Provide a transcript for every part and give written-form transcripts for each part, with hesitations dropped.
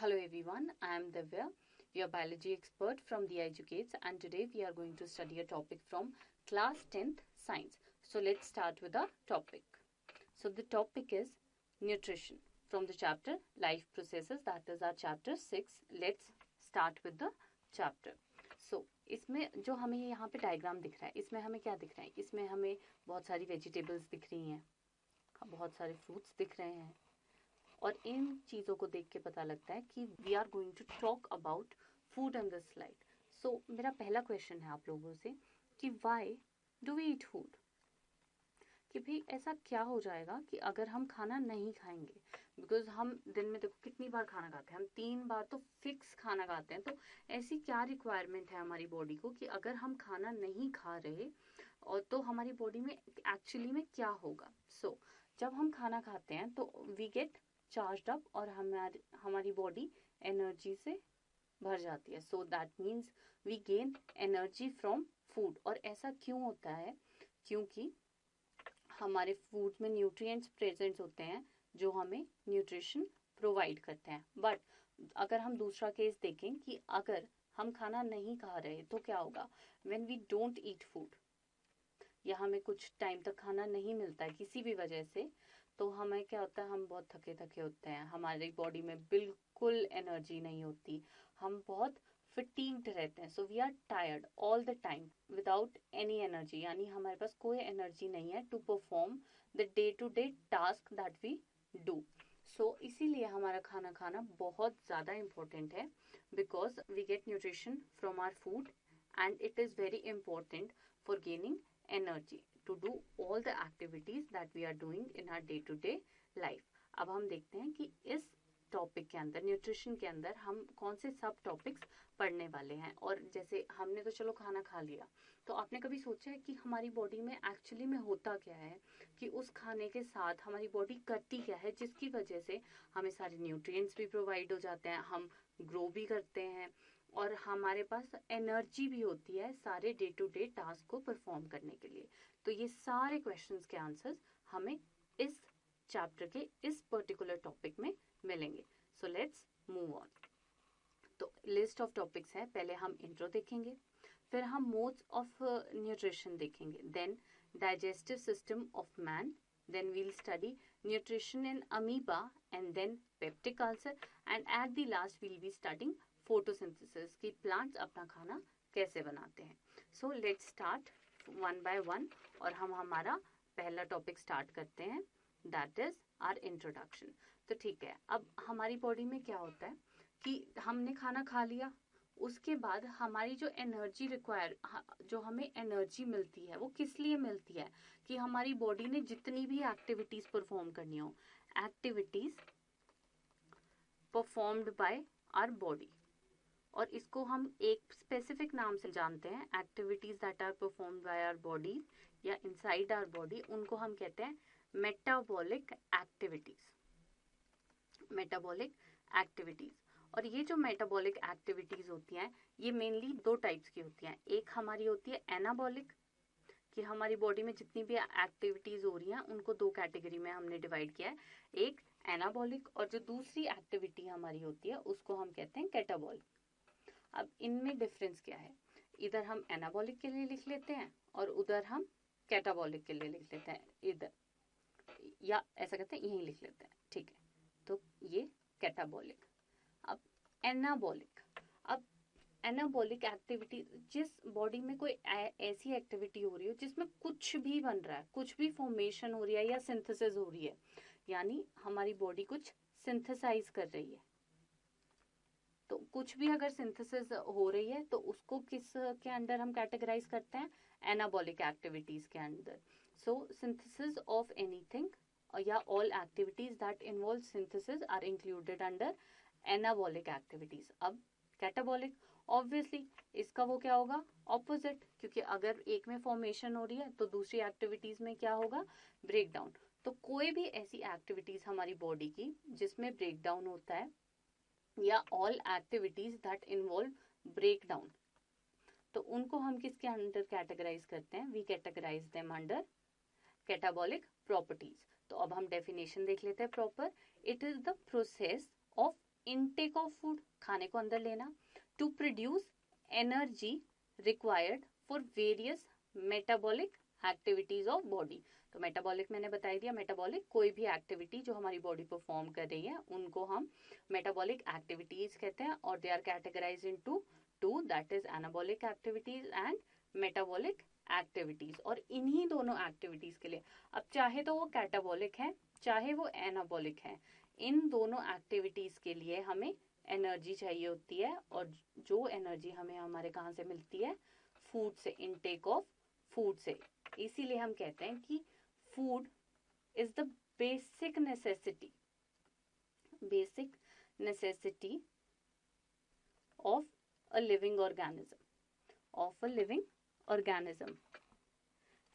Hello everyone, I am Divya, your biology expert from the Educates, and today we are going to study a topic from class 10th science. So let's start with the topic. So the topic is nutrition from the chapter life processes, that is our chapter 6. Let's start with the chapter. So इसमें जो हमें यहाँ पे diagram दिख रहा है, इसमें हमें क्या दिख रहा है? इसमें हमें बहुत सारी वेजिटेबल्स दिख रही हैं, बहुत सारे फ्रूट्स दिख रहे हैं, और इन चीज़ों को देख के पता लगता है कि we are going to talk about food in this slide. So मेरा पहला क्वेश्चन है आप लोगों से कि why do we eat food, कि भाई ऐसा क्या हो जाएगा कि अगर हम खाना नहीं खाएंगे. बिकॉज हम दिन में देखो कितनी बार खाना खाते हैं, हम 3 बार तो फिक्स खाना खाते हैं. तो ऐसी क्या रिक्वायरमेंट है हमारी बॉडी को कि अगर हम खाना नहीं खा रहे और तो हमारी बॉडी में एक्चुअली में क्या होगा. सो जब हम खाना खाते हैं तो वी गेट चार्ज अप और हमारी बॉडी एनर्जी से भर जाती है. So that means we gain energy from food. और ऐसा क्यों होता है? क्योंकि हमारे फूड में न्यूट्रिएंट्स प्रेजेंट होते हैं जो हमें न्यूट्रिशन प्रोवाइड करते हैं. बट अगर हम दूसरा केस देखें कि अगर हम खाना नहीं खा रहे तो क्या होगा? When we don't eat food या हमें कुछ टाइम तक खाना नहीं मिलता है किसी भी वजह से, तो हमें क्या होता है, हम बहुत थके थके होते हैं, हमारी बॉडी में बिल्कुल एनर्जी नहीं होती, हम बहुत फिटीग्ड रहते हैं. So we are tired all the time without any energy, यानी हमारे पास कोई एनर्जी नहीं है to perform the day to day task that we do. So इसीलिए हमारा खाना खाना बहुत ज़्यादा इम्पोर्टेंट है, because we get nutrition from our food and it is very important for gaining energy to do all the activities that we are doing in our day to day life. अब हम देखते हैं कि इस topic के अंदर, nutrition के अंदर, हम कौन से सब टॉपिक्स पढ़ने वाले हैं. और जैसे हमने तो चलो खाना खा लिया, तो आपने कभी सोचा है कि हमारी बॉडी में एक्चुअली में होता क्या है, कि उस खाने के साथ हमारी बॉडी करती क्या है जिसकी वजह से हमें सारे न्यूट्रिएंट्स भी प्रोवाइड हो जाते हैं, हम ग्रो भी करते हैं और हमारे पास एनर्जी भी होती है सारे डे टू डे टास्क को परफॉर्म करने के लिए. तो ये सारे क्वेश्चंस के आंसर्स हमें इस चैप्टर के इस पर्टिकुलर टॉपिक में मिलेंगे. So let's move on. तो लिस्ट ऑफ टॉपिक्स है. पहले हम इंट्रो देखेंगे, फिर हम मोड्स ऑफ न्यूट्रिशन देखेंगे, then digestive system of man, then we'll study nutrition in amoeba and then peptic ulcer, and at the last we'll be studying photosynthesis कि plants अपना खाना कैसे बनाते हैं. So let's start one by one और हम हमारा पहला टॉपिक स्टार्ट करते हैं, that is our introduction. तो ठीक है, अब हमारी बॉडी में क्या होता है कि हमने खाना खा लिया, उसके बाद हमारी जो एनर्जी जो हमें एनर्जी मिलती है वो किस लिए मिलती है? कि हमारी बॉडी ने जितनी भी एक्टिविटीज परफॉर्म करनी हो, activities performed by our body, और इसको हम एक स्पेसिफिक नाम से जानते हैं, activities that are performed by our body या इनसाइड आवर बॉडी, उनको हम कहते हैं मेटाबॉलिक एक्टिविटीज. Metabolic activities. और ये जो मेटाबॉलिक एक्टिविटीज होती हैं ये मेनली 2 टाइप्स की होती हैं. एक हमारी होती है एनाबॉलिक, कि हमारी बॉडी में जितनी भी एक्टिविटीज हो रही हैं उनको 2 कैटेगरी में हमने डिवाइड किया है, एक एनाबॉलिक, और जो दूसरी एक्टिविटी हमारी होती है उसको हम कहते हैं कैटाबॉलिक. अब इनमें डिफरेंस क्या है? इधर हम एनाबॉलिक के लिए लिख लेते हैं और उधर हम कैटाबॉलिक के लिए लिख लेते हैं, इधर, या ऐसा कहते हैं यहीं लिख लेते हैं. ठीक है, तो ये कैटाबॉलिक. अब एनाबॉलिक. अब एनाबॉलिक एक्टिविटी, जिस बॉडी में कोई ऐसी एक्टिविटी हो रही हो जिसमें कुछ भी बन रहा है, कुछ भी फॉर्मेशन हो रही है या सिंथेसिस हो रही है, यानी हमारी बॉडी कुछ सिंथेसाइज कर रही है. तो कुछ भी अगर सिंथेसिस हो रही है तो उसको किस के अंडर हम कैटेगराइज करते हैं? एनाबॉलिक एक्टिविटीज के अंदर. सो सिंथेसिस ऑफ एनीथिंग या all activities that involve synthesis are included under anabolic activities. अब कैटाबॉलिक, ऑब्वियसली इसका वो क्या होगा? ऑपोजिट, क्योंकि अगर एक में फॉर्मेशन हो रही है तो दूसरी एक्टिविटीज में क्या होगा? Break down. तो कोई भी ऐसी एक्टिविटीज हमारी बॉडी की जिसमें ब्रेक डाउन होता है या all activities that involve break down, तो उनको हम किसके अंडर कैटेगराइज करते हैं? We categorize them under catabolic properties. तो अब हम डेफिनेशन देख लेते हैं proper. It is the process of intake of food, खाने को अंदर लेना, to produce energy required for various metabolic activities of body. तो मेटाबॉलिक मैंने बता दिया, मेटाबॉलिक कोई भी एक्टिविटी जो हमारी बॉडी परफॉर्म कर रही है उनको हम मेटाबॉलिक एक्टिविटीज कहते हैं, और they are categorize in two, that is anabolic activities and metabolic activities. और इन्हीं दोनों एक्टिविटीज के लिए, अब चाहे तो वो कैटाबॉलिक है चाहे वो एनाबॉलिक है, इन दोनों एक्टिविटीज के लिए हमें एनर्जी चाहिए होती है, और जो एनर्जी हमें हमारे कहाँ से मिलती है, फूड से, इनटेक ऑफ फूड से. इसीलिए हम कहते हैं कि food is the basic necessity of a living organism.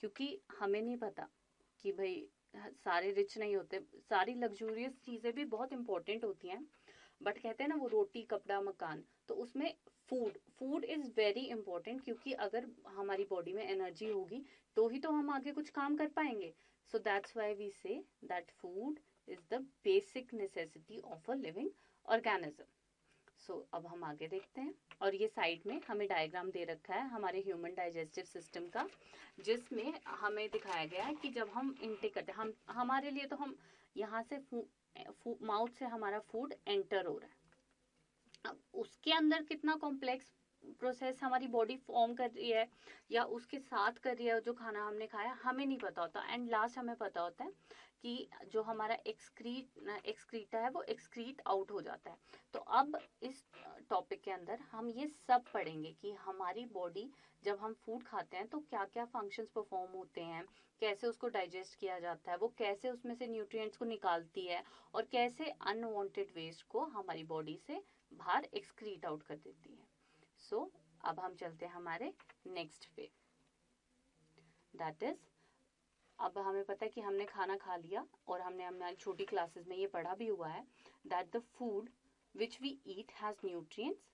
क्योंकि हमें नहीं पता कि भाई सारे रिच नहीं होते, सारी लग्जूरियस चीजें भी बहुत इंपॉर्टेंट होती हैं, बट कहते हैं ना वो रोटी कपड़ा मकान, तो उसमें फूड इज वेरी इंपॉर्टेंट, क्योंकि अगर हमारी बॉडी में एनर्जी होगी तो ही तो हम आगे कुछ काम कर पाएंगे. So that's why we say that food is the basic necessity of a living organism. So अब हम आगे देखते हैं, और ये साइड में हमें डायग्राम दे रखा है हमारे ह्यूमन डाइजेस्टिव सिस्टम का, जिसमें हमें दिखाया गया है कि जब हम इनटेक करते हैं, हम हमारे लिए तो हम यहाँ से माउथ से हमारा फूड एंटर हो रहा है, अब उसके अंदर कितना कॉम्प्लेक्स प्रोसेस हमारी बॉडी फॉर्म कर रही है या उसके साथ कर रही है जो खाना हमने खाया, हमें नहीं पता होता. एंड लास्ट हमें पता होता है कि जो हमारा एक्सक्रीटा है वो एक्सक्रीट आउट हो जाता है. तो अब इस टॉपिक के अंदर हम ये सब पढ़ेंगे कि हमारी बॉडी जब हम फूड खाते हैं तो क्या क्या फंक्शंस परफॉर्म होते हैं, कैसे उसको डाइजेस्ट किया जाता है, वो कैसे उसमें से न्यूट्रिएंट्स को निकालती है, और कैसे अनवांटेड वेस्ट को हमारी बॉडी से बाहर एक्सक्रीट आउट कर देती है. सो अब हम चलते हैं हमारे नेक्स्ट पे, दैट इज, अब हमें पता है कि हमने खाना खा लिया, और हमने हमारी छोटी क्लासेस में ये पढ़ा भी हुआ है that the food which we eat has nutrients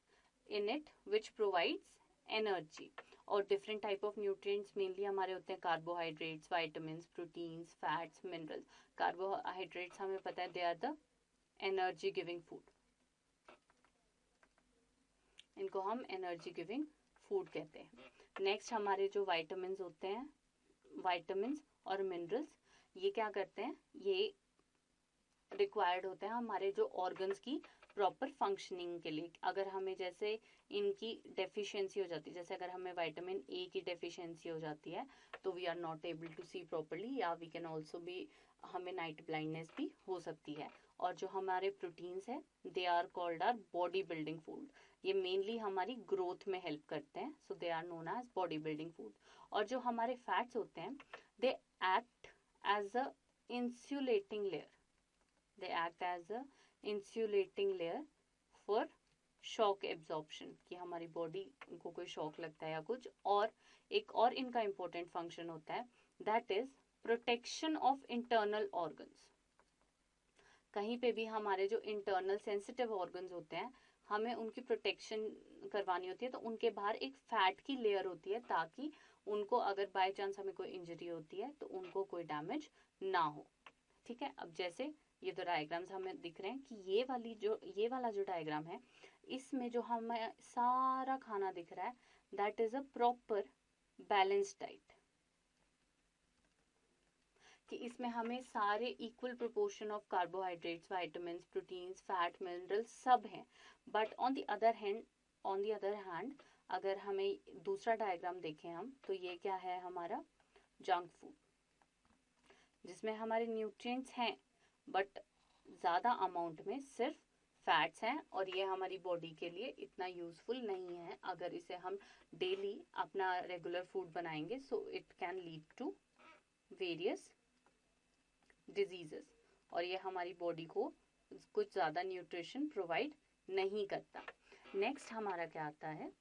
in it which provides energy. और different type of nutrients mainly हमारे होते हैं carbohydrates, vitamins, proteins, fats, minerals. Carbohydrates हमें पता है they are the energy giving food, इनको हम एनर्जी गिविंग फूड कहते हैं. नेक्स्ट हमारे जो वाइटामिन्स होते हैं, वाइटामिन्स और मिनरल्स, ये क्या करते हैं, ये रिक्वायर्ड होते हैं हमारे जो ऑर्गन्स की प्रॉपर फंक्शनिंग के लिए. अगर हमें जैसे इनकी डेफिशिएंसी हो जाती है, जैसे अगर हमें विटामिन ए की डेफिशिएंसी हो जाती है तो we are not able to see properly, या वी कैन ऑल्सो बी, हमें नाइट ब्लाइंडनेस भी हो सकती है. और जो हमारे प्रोटीन्स हैं they are called our body building food, ये मेनली हमारी ग्रोथ में हेल्प करते हैं, so they are known as body building food. और जो हमारे फैट्स होते हैं they act as a insulating layer, they act as a insulating layer for shock absorption, कि हमारी बॉडी को कोई शॉक लगता है या कुछ. और एक और इनका इंपॉर्टेंट फंक्शन होता है that is protection of internal organs. कहीं पे भी हमारे जो इंटरनल सेंसिटिव ऑर्गन्स होते हैं हमें उनकी प्रोटेक्शन करवानी होती है, तो उनके बाहर एक फैट की लेयर होती है, ताकि उनको अगर बाय चांस हमें कोई इंजरी होती है तो उनको कोई डैमेज ना हो. ठीक है, अब जैसे ये दो डायग्राम्स हमें दिख रहे हैं कि ये वाला जो डायग्राम है, इसमें जो हमें सारा खाना दिख रहा है that is a proper balanced diet, कि इसमें हमें सारे equal proportion of carbohydrates, vitamins, proteins, fat, minerals सब हैं. But on the other hand अगर हमें दूसरा डायग्राम देखें हम, तो ये क्या है हमारा जंक फूड, जिसमें हमारे न्यूट्रिएंट्स हैं बट ज़्यादा अमाउंट में सिर्फ फैट्स हैं, और ये हमारी बॉडी के लिए इतना यूजफुल नहीं है. अगर इसे हम डेली अपना रेगुलर फूड बनाएंगे so it can lead to various diseases, और ये हमारी बॉडी को कुछ ज़्यादा न्यूट्रिशन प्रोवाइड नहीं करता. नेक्स्ट हमारा क्या आता है,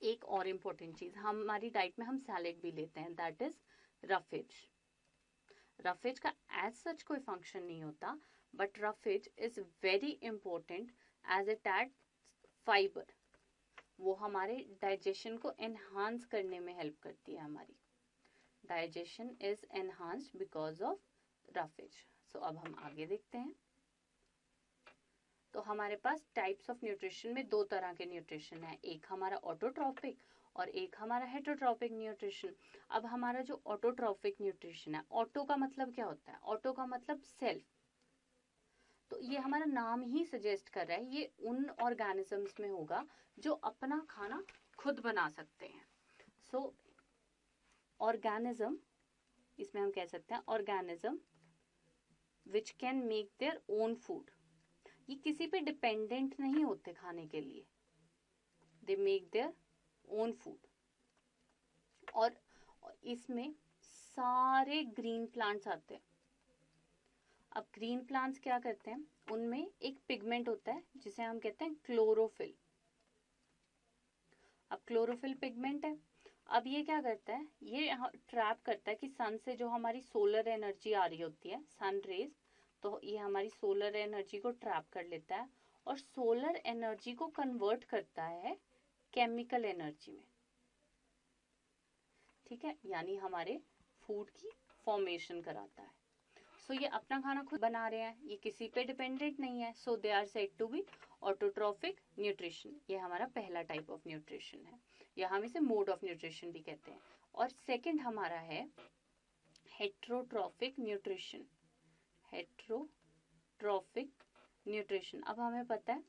एक और इम्पोर्टेंट चीज़, हमारी डाइट में हम सैलेड भी लेते हैं, दैट इज रफेज. रफेज का एज सच कोई फंक्शन नहीं होता, but roughage is very important as it add fibre. वो हमारे डाइजेशन को एनहांस करने में हेल्प करती है, हमारी digestion is enhanced because of roughage. So अब हम आगे देखते हैं. तो हमारे पास टाइप्स ऑफ न्यूट्रिशन में दो तरह के न्यूट्रिशन है, एक हमारा ऑटोट्रॉपिक और एक हमारा हेटरोट्रॉपिक न्यूट्रिशन। अब हमारा जो ऑटोट्रॉपिक न्यूट्रिशन है, ऑटो का मतलब क्या होता है? ऑटो का मतलब सेल्फ। तो ये हमारा नाम ही सजेस्ट कर रहा है, ये उन ऑर्गेनिजम्स में होगा जो अपना खाना खुद बना सकते हैं। सो ऑर्गेनिज्म, इसमें हम कह सकते हैं organism which can make their own food. ये किसी पे डिपेंडेंट नहीं होते खाने के लिए, they make their own food. और इसमें सारे ग्रीन प्लांट्स आते हैं। अब ग्रीन प्लांट्स क्या करते हैं, उनमें एक पिगमेंट होता है जिसे हम कहते हैं क्लोरोफिल। अब क्लोरोफिल पिगमेंट है, अब ये क्या करता है, ये ट्रैप करता है कि सन से जो हमारी सोलर एनर्जी आ रही होती है, सन रेज, तो ये हमारी सोलर एनर्जी को ट्रैप कर लेता है और सोलर एनर्जी को कन्वर्ट करता है केमिकल एनर्जी में। ठीक है, यानी हमारे फूड की फॉर्मेशन कराता है। सो ये अपना खाना खुद बना रहे हैं, ये किसी पे डिपेंडेंट नहीं है। So they are said to be autotrophic nutrition. ये हमारा पहला टाइप ऑफ न्यूट्रिशन है, या हम इसे मोड ऑफ न्यूट्रिशन भी कहते हैं। और सेकंड हमारा है हेट्रोट्रॉपिक न्यूट्रिशन। Heterotrophic nutrition. अब हमें पता है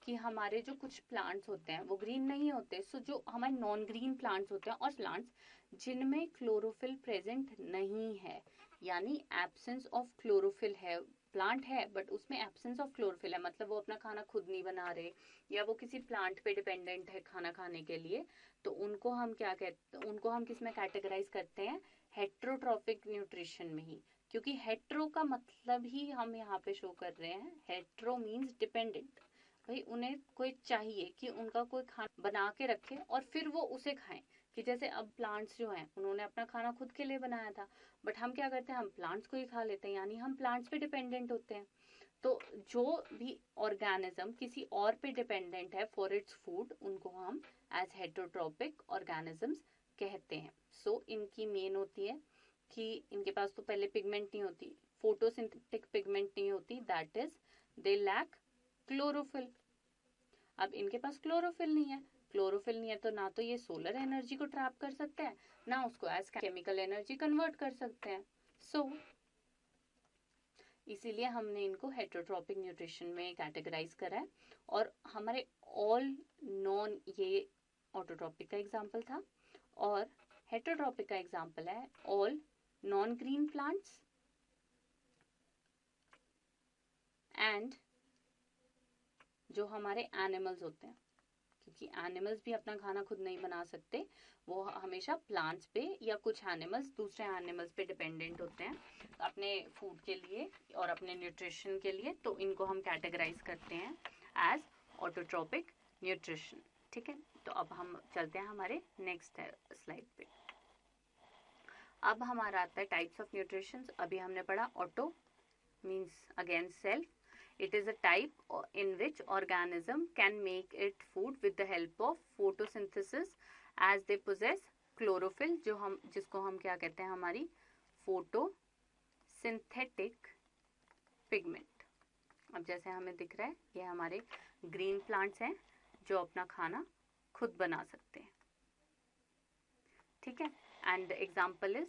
कि हमारे जो कुछ प्लांट्स होते हैं वो ग्रीन नहीं होते। सो जो हमारे नॉन ग्रीन प्लांट्स होते हैं और प्लांट्स जिनमें क्लोरोफिल प्रेजेंट नहीं है, यानी एब्सेंस ऑफ क्लोरोफिल है, प्लांट है बट उसमें एब्सेंस ऑफ क्लोरोफिल है, मतलब वो अपना खाना खुद नहीं बना रहे या वो किसी प्लांट पे डिपेंडेंट है खाना खाने के लिए, तो उनको हम क्या कहते हैं, उनको हम किस में कैटेगराइज करते हैं? हेट्रोट्रॉपिक न्यूट्रिशन में ही। क्योंकि हेट्रो का मतलब ही हम यहाँ पे शो कर रहे हैं, हेट्रो मीन्स डिपेंडेंट। भाई उन्हें कोई चाहिए कि उनका कोई खाना बना के रखे और फिर वो उसे खाएं। कि जैसे अब प्लांट्स जो हैं उन्होंने अपना खाना खुद के लिए बनाया था, बट हम क्या करते हैं, हम प्लांट्स को ही खा लेते हैं, यानी हम प्लांट्स पे डिपेंडेंट होते हैं। तो जो भी ऑर्गेनिज्म किसी और पे डिपेंडेंट है फॉर इट्स फूड, उनको हम एज हेट्रोट्रॉपिक ऑर्गेनिजम्स कहते हैं। सो इनकी मेन होती है कि इनके पास तो पहले पिगमेंट नहीं होती, फोटोसिंथेटिक पिगमेंट नहीं होती, that is they lack chlorophyll. अब इनके पास क्लोरोफिल नहीं है, क्लोरोफिल नहीं है तो ना तो ये सोलर एनर्जी को ट्रैप कर सकते हैं, ना उसको एज केमिकल एनर्जी कन्वर्ट कर सकते हैं। सो इसीलिए हमने इनको हेट्रोट्रॉपिक न्यूट्रिशन में कैटेगराइज करा है। और हमारे ऑल नॉन, ये ऑटोट्रॉपिक का एग्जाम्पल था, और हेट्रोट्रॉपिक का एग्जाम्पल है all non green plants and जो हमारे एनिमल्स होते हैं, क्योंकि एनिमल्स भी अपना खाना खुद नहीं बना सकते, वो हमेशा प्लांट्स पे या कुछ एनिमल्स दूसरे एनिमल्स पे डिपेंडेंट होते हैं अपने फूड के लिए और अपने न्यूट्रिशन के लिए। तो इनको हम कैटेगराइज करते हैं एज ऑटोट्रॉपिक न्यूट्रिशन। ठीक है, तो अब हम चलते हैं हमारे नेक्स्ट स्लाइड पे। अब हमारा आता है टाइप्स ऑफ न्यूट्रिशन। अभी हमने पढ़ा auto means again self. It is a type in which organism can make it food with the help of photosynthesis as they possess chlorophyll, जिसको हम क्या कहते हैं, हमारी photosynthetic pigment. अब जैसे हमें दिख रहा है ये हमारे ग्रीन प्लांट्स हैं जो अपना खाना खुद बना सकते हैं. ठीक है, and the example is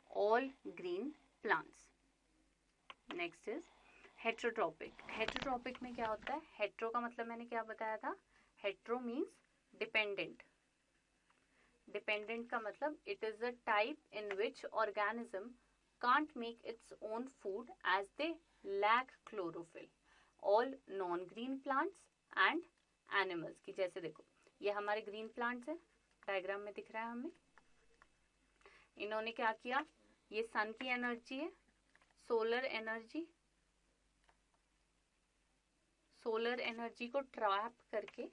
all green plants. Next is heterotrophic. Heterotrophic में क्या होता है? हेट्रो का मतलब मैंने क्या बताया था? Hetero means dependent. डिपेंडेंट का मतलब it is a type in which organism can't make its own food as they lack chlorophyll. All non green plants and animals की, जैसे देखो ये हमारे ग्रीन प्लांट्स है, डायग्राम में दिख रहा है हमें. इन्होंने क्या किया, ये सन की एनर्जी है, सोलर एनर्जी, सोलर एनर्जी को ट्रैप करके,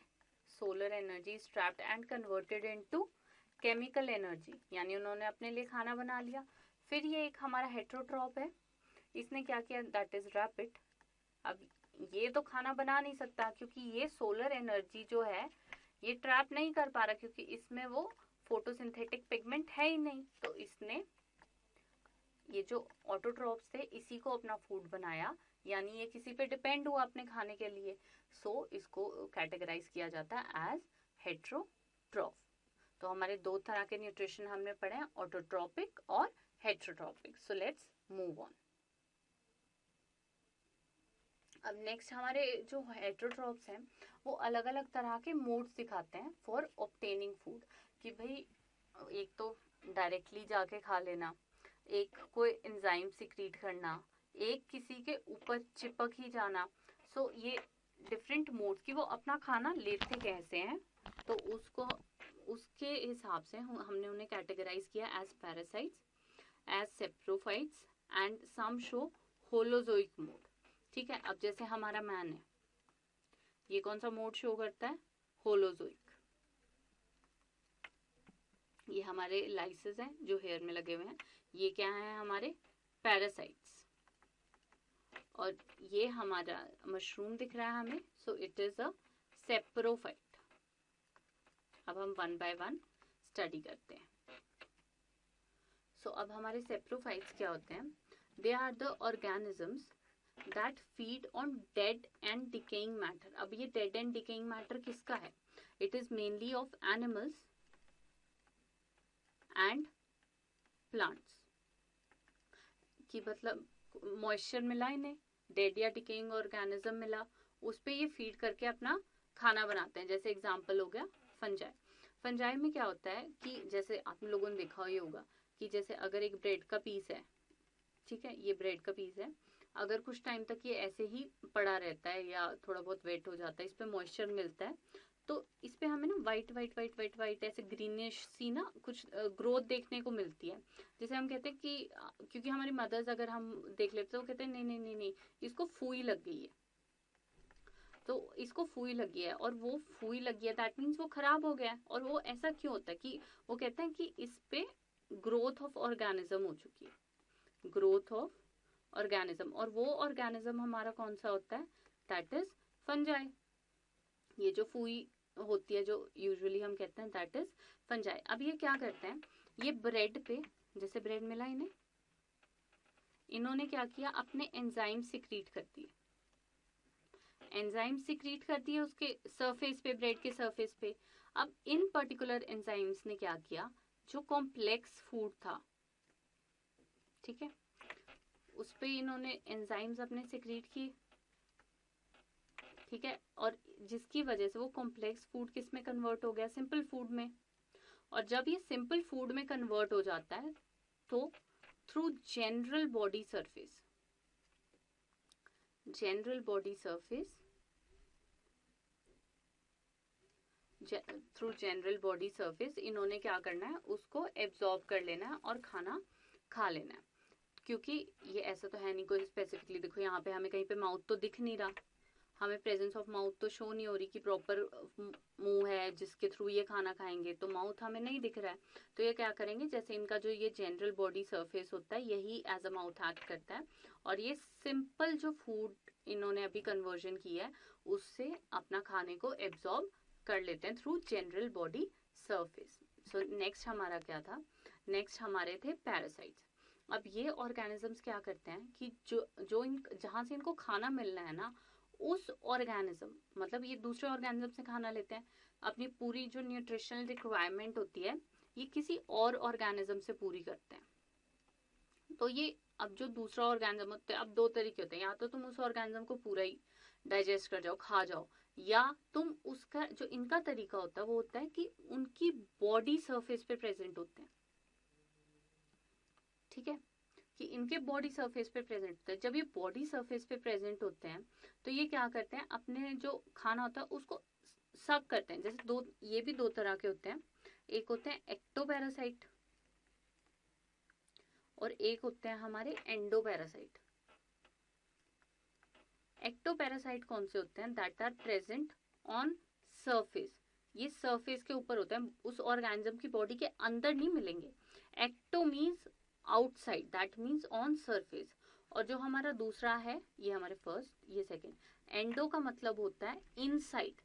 solar energy is trapped and converted into chemical energy, यानी उन्होंने अपने लिए खाना बना लिया. फिर ये एक हमारा हेट्रोट्रॉप है, इसने क्या किया, दैट इज रैपिड. अब ये तो खाना बना नहीं सकता क्योंकि ये सोलर एनर्जी जो है ये ट्रैप नहीं कर पा रहा, क्योंकि इसमें वो फोटोसिंथेटिक पिगमेंट है ही नहीं. तो इसने, ये जो ऑटोट्रॉप्स थे, इसी को अपना फूड बनाया यानी ये किसी पे डिपेंड हुआ अपने खाने के लिए, सो इसको कैटेगराइज किया जाता है एज हेट्रोट्रॉफ। तो हमारे दो तरह के न्यूट्रिशन हमने पढ़े हैं, ऑटोट्रॉपिक और heterotrophic. So let's move on. अब नेक्स्ट हमारे जो हेट्रोट्रॉप्स हैं वो अलग अलग तरह के मोड्स दिखाते हैं फॉर ऑब्टेनिंग फूड, कि भाई एक तो डायरेक्टली जाके खा लेना, एक कोई एंजाइम सिक्रीट करना, एक किसी के ऊपर चिपक ही जाना। सो ये डिफरेंट मोड्स की वो अपना खाना लेते कैसे हैं, तो उसके हिसाब से हमने उन्हें कैटेगराइज किया as parasites, as saprophytes and some show holozoic mode. ठीक है, अब जैसे हमारा मैन है, ये कौन सा मोड शो करता है, होलोजोइक। ये हमारे लाइसेस हैं जो हेयर में लगे हुए हैं, ये क्या है हमारे पैरासाइट्स। और ये हमारा मशरूम दिख रहा है हमें, सो इट इज अ सेप्रोफाइट। अब हम वन बाय वन स्टडी करते हैं। सो अब हमारे सेप्रोफाइट्स क्या होते हैं, they are the organisms that feed on dead and decaying matter। अब ये dead and decaying matter किसका है, it is mainly of animals and plants। कि मतलब मॉइस्चर मिला इन्हें, डेड या डिकेइंग ऑर्गेनिज्म मिला, उस पे ये फीड करके अपना खाना बनाते हैं। जैसे एग्जांपल हो गया फंजाई। फंजाई में क्या होता है कि जैसे आप लोगों ने देखा ही होगा कि जैसे अगर एक ब्रेड का पीस है, ठीक है, ये ब्रेड का पीस है, अगर कुछ टाइम तक ये ऐसे ही पड़ा रहता है या थोड़ा बहुत वेट हो जाता है, इस पे मॉइस्चर मिलता है, तो इस पे हमें ना white white white white white ऐसे ग्रीनिश सी ना कुछ ग्रोथ देखने को मिलती है। जैसे हम कहते हैं कि क्योंकि हमारी मदर्स अगर हम देख लेते तो कहते हैं नहीं नहीं नहीं नहीं इसको फूई लग गई है, तो इसको फूई लगी है, और वो फूई लगी है दैट मीन्स वो खराब हो गया है। और वो ऐसा क्यों होता है कि वो कहते हैं कि इस पे ग्रोथ ऑफ ऑर्गेनिज्म हो चुकी है, ग्रोथ ऑफ ऑर्गेनिज्म। और वो ऑर्गेनिज्म हमारा कौन सा होता है, दैट इज फंजाई। ये जो फूई होती है जो यूजुअली हम कहते हैं दैट इज फंजाई। अब ये क्या करते हैं, ये ब्रेड पे, जैसे ब्रेड मिला इन्हें, इन्होंने क्या किया, अपने एंजाइम सिक्रीट कर दिए, एंजाइम सिक्रीट कर दिए उसके सरफेस पे, ब्रेड के सरफेस पे। अब इन पर्टिकुलर एंजाइम्स ने क्या किया, जो कॉम्प्लेक्स फूड था, ठीक है, उस पे इन्होंने एंजाइम्स अपने सिक्रीट किए, ठीक है, और जिसकी वजह से वो कॉम्प्लेक्स फूड किस में कन्वर्ट हो गया, सिंपल फूड में। और जब ये सिंपल फूड में कन्वर्ट हो जाता है तो through general body surface, general body surface, through general body surface इन्होंने क्या करना है, उसको एब्जॉर्ब कर लेना है और खाना खा लेना है। क्योंकि ये ऐसा तो है नहीं कोई स्पेसिफिकली, देखो यहाँ पे हमें कहीं पे माउथ तो दिख नहीं रहा, हमें प्रेजेंस ऑफ माउथ तो शो नहीं हो रही कि प्रॉपर मुंह है जिसके थ्रू ये खाना खाएंगे, तो माउथ हमें नहीं दिख रहा है। तो ये क्या करेंगे, जैसे इनका जो ये जनरल बॉडी सरफेस होता है यही एज अ माउथ एक्ट करता है, और ये सिंपल जो फूड इन्होंने अभी कन्वर्जन किया है उससे अपना खाने को एब्जॉर्ब कर लेते हैं through general body surface. So next हमारा क्या था, नेक्स्ट हमारे थे पैरासाइट्स। अब ये ऑर्गेनिजम्स क्या करते हैं कि जो जहां से इनको खाना मिलना है ना, उस ऑर्गेनिज्म, मतलब ये दूसरे ऑर्गेनिज्म से खाना लेते हैं, अपनी पूरी जो न्यूट्रिशनल रिक्वायरमेंट होती है ये किसी और ऑर्गेनिज्म से पूरी करते हैं। तो ये अब जो दूसरा ऑर्गेनिज्म होता है, अब दो तरीके होते हैं, या तो तुम उस ऑर्गेनिज्म को पूरा ही डाइजेस्ट कर जाओ, खा जाओ, या तुम उसका जो इनका तरीका होता है वो होता है कि उनकी बॉडी सरफेस पे प्रेजेंट होते हैं, ठीक है, कि इनके बॉडी सरफेस पे प्रेजेंट होते हैं। जब ये बॉडी सरफेस पे प्रेजेंट होते हैं तो ये क्या करते हैं, अपने जो खाना होता है उसको सक करते हैं। जैसे दो, ये भी दो तरह के होते हैं, एक होते हैं एक्टोपैरासाइट और एक होते हैं हमारे एंडोपैरासाइट। एक्टोपैरासाइट कौन से होते हैं, that are present on surface, ये सरफेस के ऊपर होता है, उस ऑर्गेनिज्म की बॉडी के अंदर नहीं मिलेंगे। Ecto means outside, that means on surface. और जो हमारा दूसरा है, ये हमारे फर्स्ट, ये सेकंड। एंडो का मतलब होता है इनसाइड,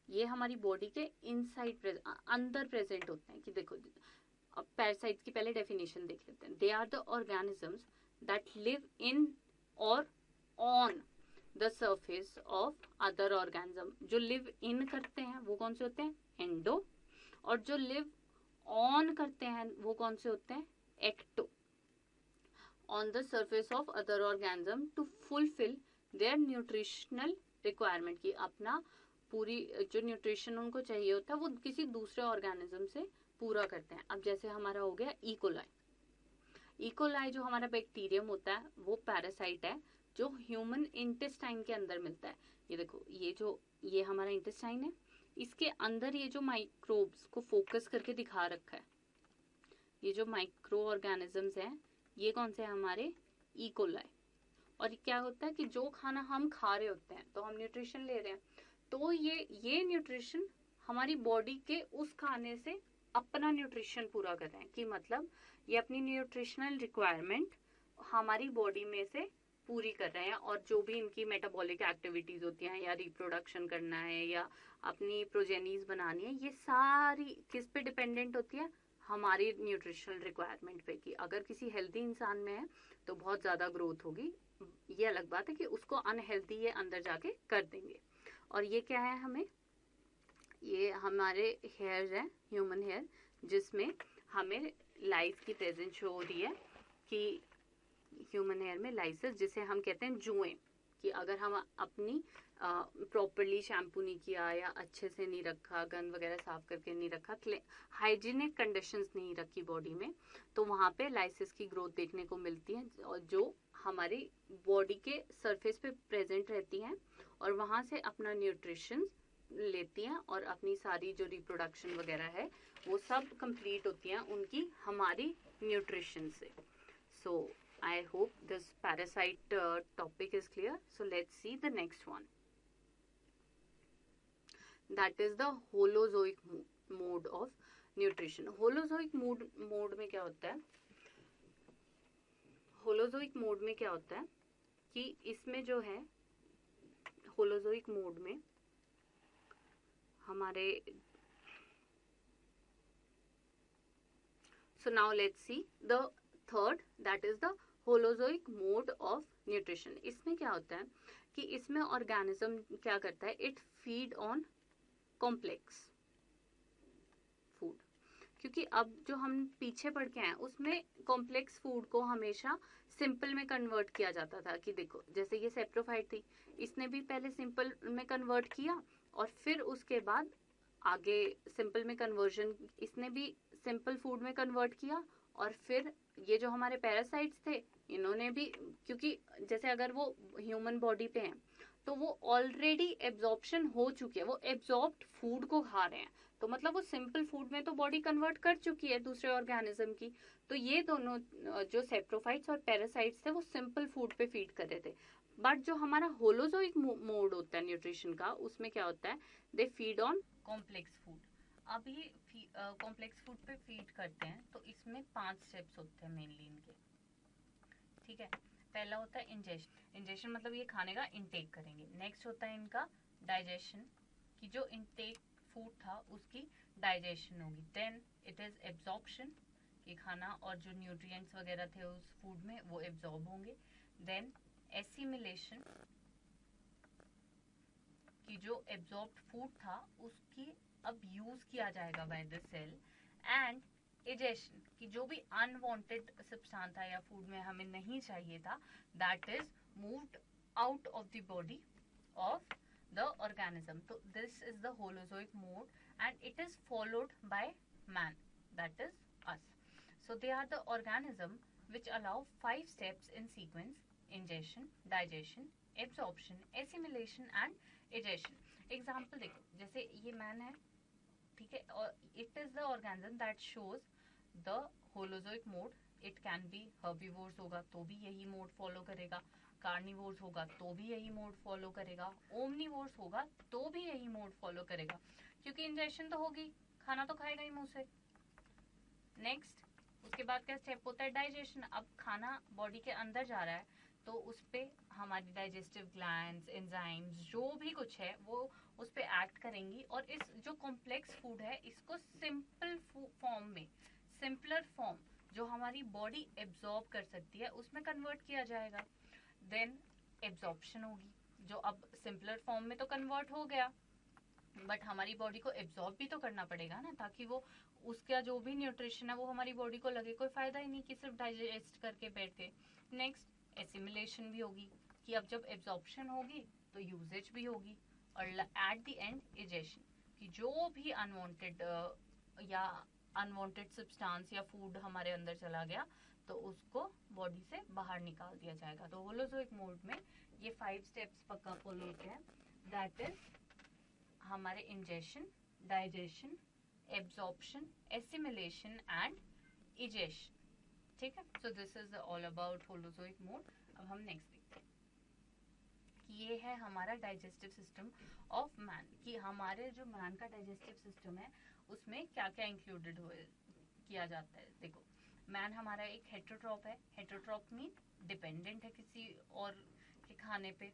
ये हमारी बॉडी के इनसाइड अंदर प्रेजेंट होते हैं। कि देखो अब पैरासाइट्स की पहले डेफिनेशन देख लेते हैं। They are the organisms that live in और on the surface of other organism. जो लिव इन करते हैं वो कौन से होते हैं? एंडो. और जो लिव ऑन करते हैं वो कौन से होते हैं? Ecto. On the surface of other organism to fulfil their nutritional requirement, की अपना पूरी जो न्यूट्रिशन उनको चाहिए होता है वो किसी दूसरे ऑर्गेनिज्म से पूरा करते हैं. अब जैसे हमारा हो गया इकोलाई. इकोलाई जो हमारा बैक्टीरियम होता है वो पैरासाइट है जो ह्यूमन इंटेस्टाइन के अंदर मिलता है. ये देखो, ये हमारा इंटेस्टाइन है, इसके अंदर ये जो माइक्रोब्स को फोकस करके दिखा रखा है, ये जो माइक्रो ऑर्गेनिजम्स हैं, ये कौन से हैं? हमारे इकोलाई. और क्या होता है कि जो खाना हम खा रहे होते हैं तो हम न्यूट्रिशन ले रहे हैं, तो ये न्यूट्रिशन हमारी बॉडी के उस खाने से अपना न्यूट्रिशन पूरा कर रहे हैं. कि मतलब ये अपनी न्यूट्रिशनल रिक्वायरमेंट हमारी बॉडी में से पूरी कर रहे हैं. और जो भी इनकी मेटाबॉलिक एक्टिविटीज होती हैं, या रिप्रोडक्शन करना है या अपनी प्रोजेनीज बनानी है, ये सारी किस पे डिपेंडेंट होती है? हमारी न्यूट्रिशनल रिक्वायरमेंट पे. कि अगर किसी हेल्दी इंसान में है तो बहुत ज्यादा ग्रोथ होगी. ये अलग बात है कि उसको अनहेल्दी ये अंदर जाके कर देंगे. और ये क्या है? हमें ये हमारे हेयर है, ह्यूमन हेयर, जिसमें हमें लाइस की प्रेजेंस शो हो रही है. कि ह्यूमन हेयर में लाइसेस, जिसे हम कहते हैं जुएं, कि अगर हम अपनी प्रॉपरली शैम्पू नहीं किया या अच्छे से नहीं रखा, गंद वगैरह साफ करके नहीं रखा, हाइजीनिक कंडीशंस नहीं रखी बॉडी में, तो वहाँ पे लाइसेस की ग्रोथ देखने को मिलती है. और जो हमारी बॉडी के सरफेस पे प्रेजेंट रहती हैं और वहाँ से अपना न्यूट्रिशन लेती हैं और अपनी सारी जो रिप्रोडक्शन वगैरह है वो सब कंप्लीट होती हैं उनकी हमारी न्यूट्रिशन से. सो I hope this parasite topic is clear. So let's see the next one. That is the holozoic mode of nutrition. Holozoic mode में क्या होता है? Holozoic mode में क्या होता है कि इसमें जो है Holozoic mode में हमारे So now let's see the third, that is the holozoic mode of nutrition. इसमें क्या होता है कि इसमें ऑर्गेनिज्म क्या करता है? It feed on complex food. क्योंकि अब जो हम पीछे पढ़ के आए उसमें कॉम्प्लेक्स फूड को हमेशा सिंपल में कन्वर्ट किया जाता था. कि देखो, जैसे ये सेप्रोफाइट थी, इसने भी पहले सिंपल में कन्वर्ट किया और फिर उसके बाद आगे सिंपल में कन्वर्जन इसने भी सिंपल फूड में कन्वर्ट किया. और फिर ये जो हमारे पैरासाइट्स थे, इन्होंने भी, क्योंकि जैसे अगर वो ह्यूमन बॉडी पे हैं तो वो ऑलरेडी एब्जॉर्प्शन हो चुकी है, वो एब्जॉर्ब्ड फूड को खा रहे हैं, तो मतलब वो सिंपल फूड में तो बॉडी कन्वर्ट कर चुकी है दूसरे ऑर्गेनिज्म की. तो ये दोनों जो सेप्रोफाइट्स और पैरासाइट्स थे वो सिंपल फूड पे फीड कर रहे थे. बट जो हमारा होलोजोइक मोड होता है न्यूट्रिशन का, उसमें क्या होता है? They feed on complex food. अभी कॉम्प्लेक्स फूड पे फीड करते हैं तो इसमें 5 स्टेप्स होते हैं मेनली इनके. ठीक है, पहला होता है इंजेशन. इंजेशन मतलब ये खाने का इंटेक करेंगे. नेक्स्ट होता है इनका डाइजेशन, कि जो इंटेक फूड था उसकी डाइजेशन होगी. देन इट इज एब्जॉर्प्शन, कि खाना और जो न्यूट्रिएंट्स वगैरह थे उस फूड में वो एब्जॉर्ब होंगे. देन एसिमिलेशन, कि जो एब्जॉर्ब्ड फूड था उसकी अब यूज किया जाएगा by the cell. And egestion, कि जो भी अनवांटेड सब्सटेंस था या फूड में हमें नहीं चाहिए था, that is moved out of the body of the organism. तो this is the holozoic mode and it is followed by man, that is us. So they are the organism which allow 5 steps in sequence: ingestion, digestion, absorption, assimilation and egestion. Example देखो, जैसे ये man है, ठीक है, और it is the organism that shows the holozoic mode. It can be herbivores होगा तो भी यही मोड फॉलो करेगा, कार्निवोर्स होगा तो भी यही मोड फॉलो करेगा, ओमनिवोर्स होगा तो भी यही मोड फॉलो करेगा, क्योंकि इंजेक्शन तो होगी, खाना तो खाएगा ही मुंह से. नेक्स्ट, उसके बाद क्या स्टेप होता है? डाइजेशन. अब खाना बॉडी के अंदर जा रहा है तो उस पे हमारी डाइजेस्टिव ग्लैंड्स, एंजाइम्स, जो भी कुछ है वो उस पे एक्ट करेंगी और इस जो कॉम्प्लेक्स फूड है इसको सिंपल फॉर्म में, सिंपलर फॉर्म जो हमारी बॉडी एब्जॉर्ब कर सकती है उसमें कन्वर्ट किया जाएगा. देन एब्जॉर्प्शन होगी, जो अब सिंपलर फॉर्म में तो कन्वर्ट हो गया, बट हमारी बॉडी को एब्जॉर्ब भी तो करना पड़ेगा ना, ताकि वो उसका जो भी न्यूट्रिशन है वो हमारी बॉडी को लगे। कोई फायदा ही नहीं कि सिर्फ डाइजेस्ट करके बैठे। नेक्स्ट एसिमिलेशन भी होगी, कि अब जब एब्जॉर्प्शन होगी तो यूजेज भी होगी, और एट द एंड इजेशन, कि जो भी अनवांटेड या अनवांटेड सब्सटेंस या फूड हमारे अंदर चला गया तो उसको बॉडी से बाहर निकाल दिया जाएगा। तो होलोजोइक मोड में ये 5 स्टेप्स पक्का फॉलो होते हैं, दैट इज हमारे ingestion, digestion, absorption, assimilation and egestion. ठीक है, so this is all about holozoic mode. अब हम नेक्स्ट देखते हैं कि ये है हमारा डाइजेस्टिव सिस्टम ऑफ मैन, कि हमारे जो मैन का डाइजेस्टिव सिस्टम है उसमें क्या क्या इंक्लूडेड किया जाता है। देखो, मैन हमारा एक हेटेरोट्रॉप है। हेटेरोट्रॉप मीन डिपेंडेंट है किसी और के खाने पे,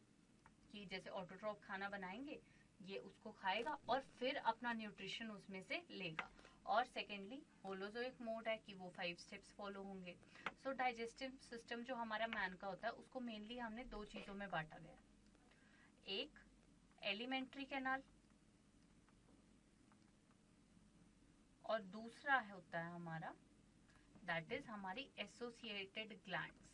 कि जैसे ऑटोट्रॉप खाना बनाएंगे, ये उसको खाएगा और फिर अपना न्यूट्रिशन उसमें से लेगा। और सेकेंडली होलोजोइक मोड है कि वो 5 स्टेप्स फॉलो होंगे। सो डाइजेस्टिव सिस्टम जो हमारा मैन का होता है उसको मेनली हमने 2 चीजों में बांटा गया, एक एलिमेंट्री कैनाल और दूसरा होता है हमारा दैट इज हमारी एसोसिएटेड ग्लैंड्स।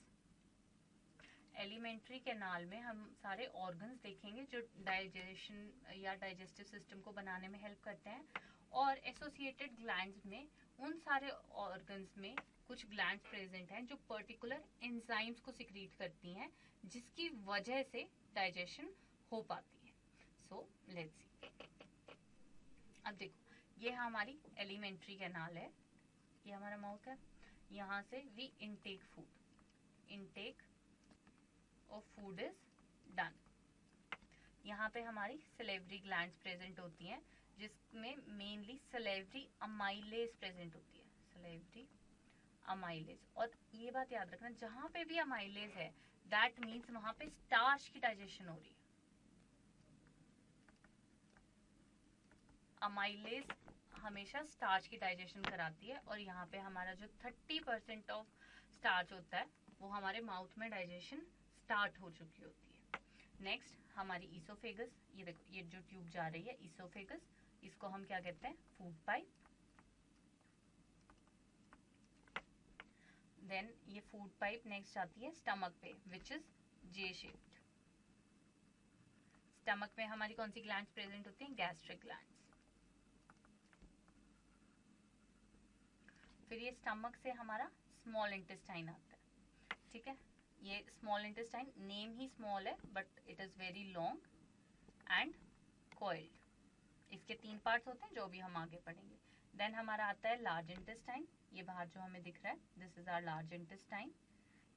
एलिमेंट्री कैनाल में हम सारे ऑर्गन्स देखेंगे जो डाइजेशन या डाइजेस्टिव सिस्टम को बनाने में हेल्प करते हैं, और एसोसिएटेड ग्लैंड्स में उन सारे ऑर्गन्स में कुछ ग्लैंड्स प्रेजेंट हैं जो पर्टिकुलर एंजाइम्स को सिक्रीट करती हैं, जिसकी वजह से डाइजेशन हो पाती है। सो लेट्स सी, अब देखो ये हमारी एलिमेंट्री कैनाल है, ये हमारा माउथ है, यहाँ से we intake food, intake of food is done. यहाँ पे हमारी सलेवरी ग्लैंड्स प्रेजेंट होती हैं, जिसमें मेनली सलेवरी अमाइलेज प्रेजेंट होती है, सलेवरी अमाइलेज। और ये बात याद रखना, जहां पे भी अमाइलेज है दैट मीन्स वहां पे स्टार्च की डाइजेशन हो रही है। अमाइलेज हमेशा स्टार्च की डाइजेशन कराती है, और यहाँ पे हमारा जो 30% ऑफ स्टार्च होता है वो हमारे माउथ में डाइजेशन स्टार्ट हो चुकी होती है। नेक्स्ट हमारी ईसोफेगस, ये देखो ये जो ट्यूब जा रही है ईसोफेगस, इसको हम क्या कहते हैं, फूड पाइप। देन ये फूड पाइप नेक्स्ट आती है स्टमक पे, which is J shaped. Stomach में हमारी कौन सी ग्लैंड्स प्रेजेंट होती हैं, गैस्ट्रिक ग्लैंड्स। फिर ये स्टमक से हमारा स्मॉल इंटेस्टाइन आता है। ठीक है, ये स्मॉल इंटेस्टाइन नेम ही स्मॉल है but it is very long and coiled. इसके 3 पार्ट्स होते हैं जो भी हम आगे पढ़ेंगे। देन हमारा आता है लार्ज इंटेस्टाइन, ये बाहर जो हमें दिख रहा है this is our large intestine.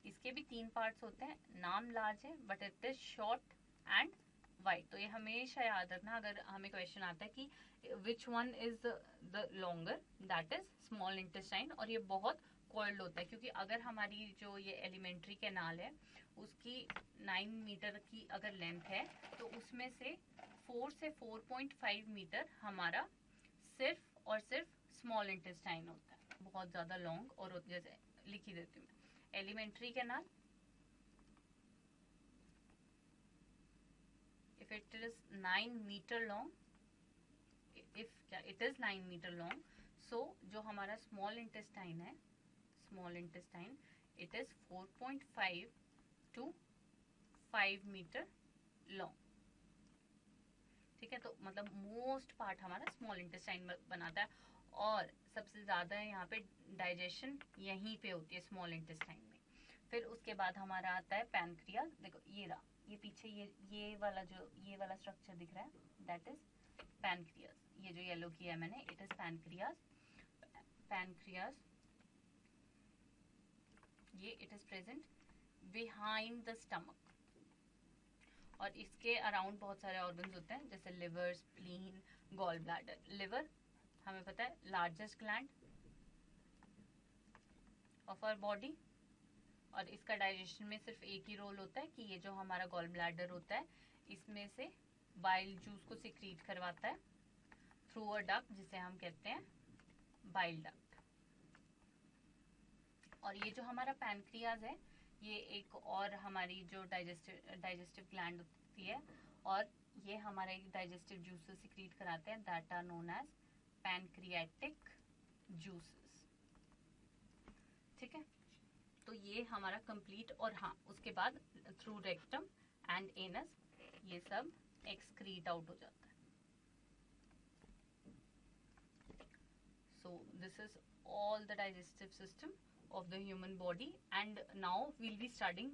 इसके भी 3 पार्ट्स होते हैं, नाम लार्ज है but it is short and wide. तो ये हमेशा याद रखना, अगर हमें क्वेश्चन आता है कि which one is the longer, that is small intestine. और ये बहुत कॉइल्ड होता है, क्योंकि अगर हमारी जो ये एलिमेंट्री कैनाल है उसकी 9 मीटर की अगर लेंथ है तो उसमें से 4 से 4.5 मीटर हमारा सिर्फ और सिर्फ स्मॉल इंटेस्टाइन होता है, बहुत ज्यादा लॉन्ग। और जैसे लिख ही देती हूँ मैं, alimentary canal if it is 9 meter long, if it is 9 meter long, so जो हमारा small intestine है, small intestine, it is 4.5 to 5 meter long। ठीक है, तो मतलब मोस्ट पार्ट हमारा स्मॉल इंटेस्टाइन बनाता है, और सबसे ज्यादा यहाँ पे डाइजेशन यहीं पे होती है स्मॉल इंटेस्टाइन में। फिर उसके बाद हमारा आता है पैनक्रियाज। देखो ये रहा, ये पीछे ये वाला स्ट्रक्चर दिख रहा है दैट इज पैनक्रियाज। ये जो येलो किया है मैंने, इट इज पैनक्रियाज। पैनक्रियाज ये it is present behind the stomach, और इसके अराउंड बहुत सारे ऑर्गन्स होते हैं जैसे liver, spleen, gall bladder. Liver हमें पता है largest gland of our body, और इसका डाइजेशन में सिर्फ एक ही रोल होता है कि ये जो हमारा गॉल ब्लैडर होता है इसमें से बाइल जूस को सिक्रीट करवाता है थ्रू अ डक्ट जिसे हम कहते हैं बाइल डक्ट। और ये जो हमारा पैनक्रियाज है ये एक और हमारी जो डाइजेस्टिव ग्लैंड होती है, और ये हमारे डाइजेस्टिव जूसेस सिक्रीट कराते हैं, that are known as pancreatic juices. ठीक है, तो ये हमारा कंप्लीट। और हाँ, उसके बाद थ्रू रेक्टम एंड एनस ये सब एक्सक्रीट आउट हो जाता है। So this is all the digestive system of the human body, and now we'll be studying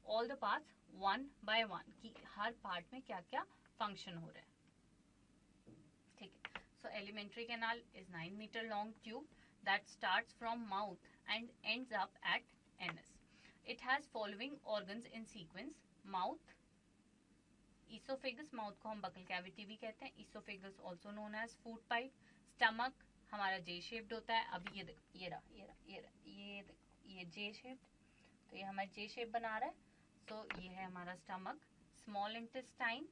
all the parts one by one कि हर part में क्या क्या function हो रहा है। ठीक है, so alimentary canal is 9 meter long tube that starts from mouth and ends up at anus. It has following organs in sequence: mouth, esophagus, mouth को हम बकल कैविटी भी कहते हैं, esophagus also known as food pipe, stomach हमारा जे shaped होता है। अभी ये देखो, ये रहा, ये रहा, ये रहा, ये देखो, ये जे शेप्ड, तो ये हमारा जे शेप बना रहा है। सो ये है हमारा stomach. Small intestine,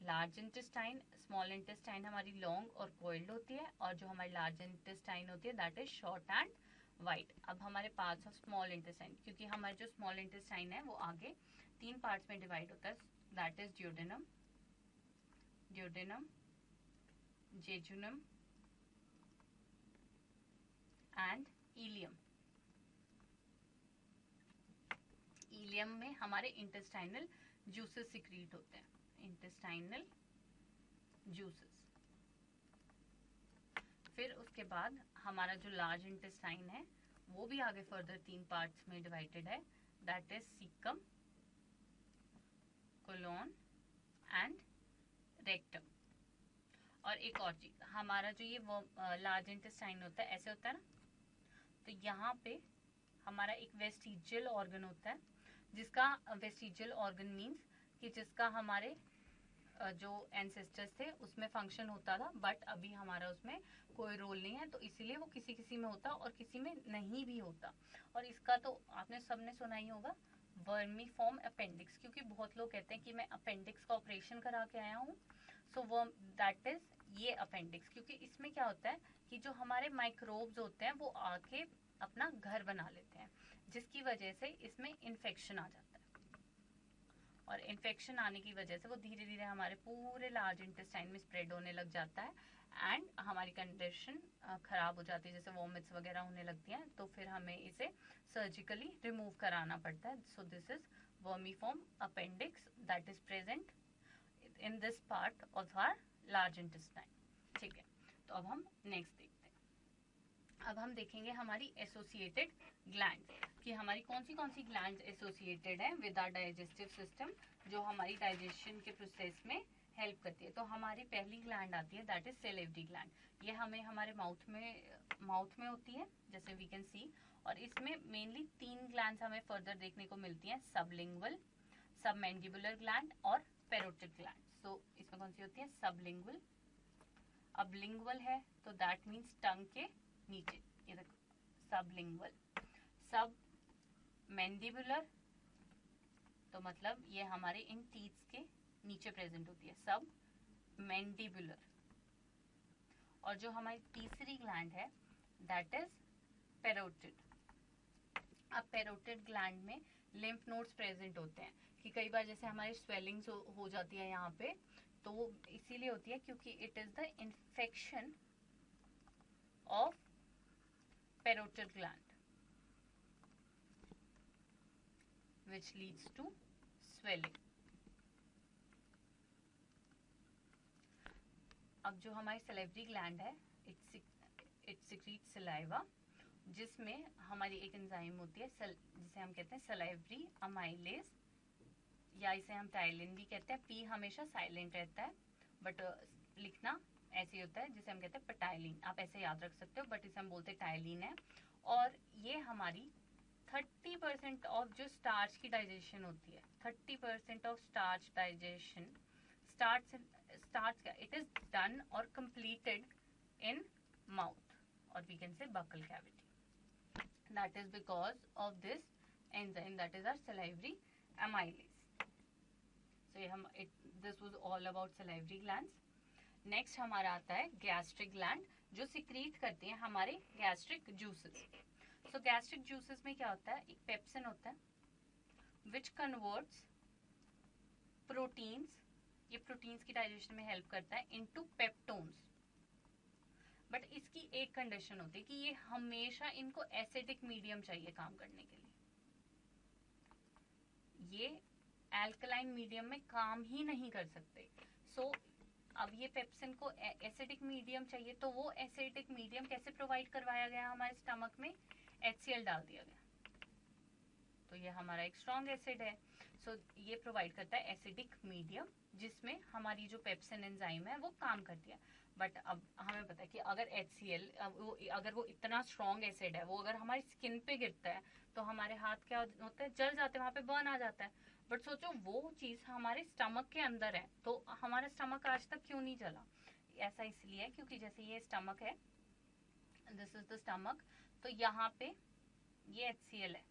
large intestine. Small intestine हमारी लॉन्ग और कोइल्ड होती है, और जो हमारी लार्ज इंटेस्टाइन होती है that is short and wide. अब हमारे पार्ट्स ऑफ स्मॉल इंटेस्टाइन, क्योंकि हमारे जो स्मॉल इंटेस्टाइन है वो आगे 3 पार्ट्स में डिवाइड होता है, that is duodenum, jejunum and ileum. Ileum में हमारे इंटेस्टाइनल जूसेस सिक्रीट होते हैं, इंटेस्टाइनल जूसेस। फिर उसके बाद हमारा जो लार्ज इंटेस्टाइन है वो भी आगे फर्दर 3 पार्ट्स में डिवाइडेड है, that is caecum, colon and rectum. और एक और चीज, हमारा जो ये लार्ज इंटेस्टाइन होता है ऐसे होता है ना, तो यहाँ पे हमारा एक वेस्टिजियल ऑर्गन होता है, जिसका वेस्टिजियल ऑर्गन मीन्स कि जिसका हमारे जो एंसेस्टर्स थे उसमें फंक्शन होता था, बट अभी हमारा उसमें कोई रोल नहीं है, तो इसीलिए वो किसी किसी में होता और किसी में नहीं भी होता। और इसका तो आपने सबने सुना ही होगा, वर्मीफॉर्म अपेंडिक्स, क्योंकि बहुत लोग कहते हैं कि मैं अपेंडिक्स का ऑपरेशन करा के आया हूँ। सो वो दैट इज ये अपेंडिक्स, क्योंकि इसमें क्या होता है कि जो हमारे माइक्रोब्स होते हैं वो आके अपना घर बना लेते हैं, जिसकी वजह से इसमें इन्फेक्शन आ जाता है, और इन्फेक्शन आने की वजह से वो धीरे धीरे हमारे पूरे लार्ज इंटेस्टाइन में स्प्रेड होने लग जाता है, एंड हमारी कंडीशन खराब हो जाती है, जैसे वॉमिट्स वगैरह होने लगती हैं, तो फिर हमें इसे सर्जिकली रिमूव कराना पड़ता है। So this is vermiform appendix that is present in this part of our large intestine. ठीक है, तो अब हम नेक्स्ट देखते हैं। अब हम देखेंगे हमारी एसोसिएटेड ग्लैंड, कि हमारी कौन सी ग्लैंड एसोसिएटेड है विद आवर डाइजेस्टिव सिस्टम, जो हमारी डाइजेशन के प्रोसेस में हेल्प करती है। तो हमारी पहली ग्लैंड आती है दैट इज सेलेवरी ग्लैंड। ये हमें हमारे माउथ में होती है, जैसे वी कैन सी, और इसमें मेनली 3 ग्लैंड्स हमें फर्दर देखने को मिलती हैं, सबलिंगुअल, सबमैंडिबुलर ग्लैंड और पैरोटिड ग्लैंड। सो इसमें कौन सी होती है, सबलिंगुअल। अब लिंगुअल है तो दैट मीन्स टंग के नीचे, ये देखो सबलिंगुअल। सब मैंडिबुलर तो मतलब ये हमारे इन टीथ्स के नीचे प्रेजेंट होती है, सब मैंडिबुलर। और जो हमारी तीसरी ग्लैंड है दैट इज पैरोटिड। अब पैरोटिड ग्लैंड में लिम्फ नोड्स प्रेजेंट होते हैं, कि कई बार जैसे हमारी स्वेलिंग्स हो जाती है यहाँ पे, तो वो इसीलिए होती है क्योंकि it is the infection of parotid gland which leads to swelling. अब जो हमारी सलेवरी ग्लैंड है इट सिक्रीट सलाइवा, जिसमें हमारी एक एंजाइम होती है जिसे हम कहते हैं सलाइवरी अमाइलेज, या इसे हम टाइलिन भी कहते हैं। पी हमेशा साइलेंट रहता है, बट लिखना ऐसे होता है, जिसे हम कहते हैं पटाइलिन। आप ऐसे याद रख सकते हो, बट इसे हम बोलते हैं टाइलिन है। और ये हमारी 30% ऑफ जो स्टार्च की डाइजेशन होती है, 30% ऑफ स्टार्च डाइजेशन, स्टार्च का इट इज डन और कंप्लीटेड इन माउथ, और we can say buccal cavity. That is because of this enzyme that is our salivary amylase. So this was all about salivary glands. Next हमारा आता है gastric gland, जो secrete करती हैं हमारे gastric juices. सो gastric juices में क्या होता है, एक पेप्सिन होता है, विच कन्वर्ट्स प्रोटीन्स, ये प्रोटीन्स की डाइजेशन में हेल्प करता है, इनटू पेप्टोन्स। बट इसकी एक कंडीशन होती है कि ये हमेशा इनको एसिडिक मीडियम चाहिए काम करने के लिए। ये एल्कलाइन मीडियम में काम ही नहीं कर सकते। सो अब ये पेप्सिन को एसिडिक मीडियम चाहिए, तो वो एसिडिक मीडियम कैसे प्रोवाइड करवाया गया हमारे स्टमक में? HCl डाल दिया गया, तो ये हमारा एक स्ट्रॉन्ग एसिड है। सो ये प्रोवाइड करता है एसिडिक मीडियम, जिसमें हमारी जो पेप्सिन एंजाइम है वो काम करती है। बट अब हमें पता है कि अगर HCl अगर वो इतना स्ट्रॉन्ग एसिड है, वो अगर हमारी स्किन पे गिरता है तो हमारे हाथ क्या होता है, जल जाते हैं, वहां पे बर्न आ जाता है। बट सोचो वो चीज हमारे स्टमक के अंदर है, तो हमारा स्टमक आज तक क्यों नहीं जला? ऐसा इसलिए है क्योंकि जैसे ये स्टमक है, दिस इज द स्टमक, तो यहाँ पे ये HCl है,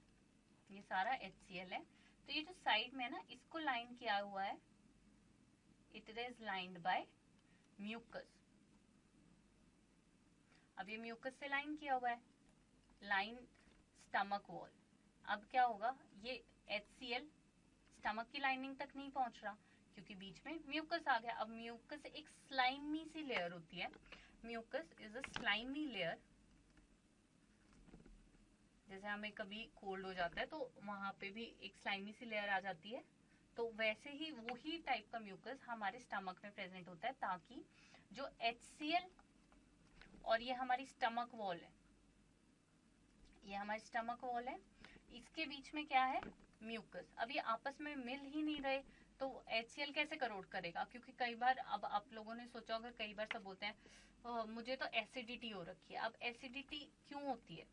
ये सारा HCl है। तो ये जो साइड में है ना, इसको लाइन किया हुआ है, it is lined by mucus. अब ये म्यूकस से लाइन किया हुआ है, लाइन स्टमक वॉल। अब क्या होगा, ये HCl स्टमक की लाइनिंग तक नहीं पहुंच रहा क्योंकि बीच में म्यूकस आ गया। अब म्यूकस एक स्लाइमी सी लेयर होती है, mucus is a slimy layer. जैसे हमें कभी कोल्ड हो जाता है तो वहां पे भी एक स्लाइमी सी लेयर आ जाती है, तो वैसे ही वही टाइप का म्यूकस हमारे स्टमक में प्रेजेंट होता है, ताकि जो HCl और ये हमारी स्टमक वॉल है, ये हमारी स्टमक वॉल है, इसके बीच में क्या है, म्यूकस। अब ये आपस में मिल ही नहीं रहे, तो HCl कैसे करोड़ करेगा? क्योंकि कई बार, अब आप लोगों ने सोचा होगा, कई बार सब बोलते हैं मुझे तो एसिडिटी हो रखी है। अब एसिडिटी क्यों होती है?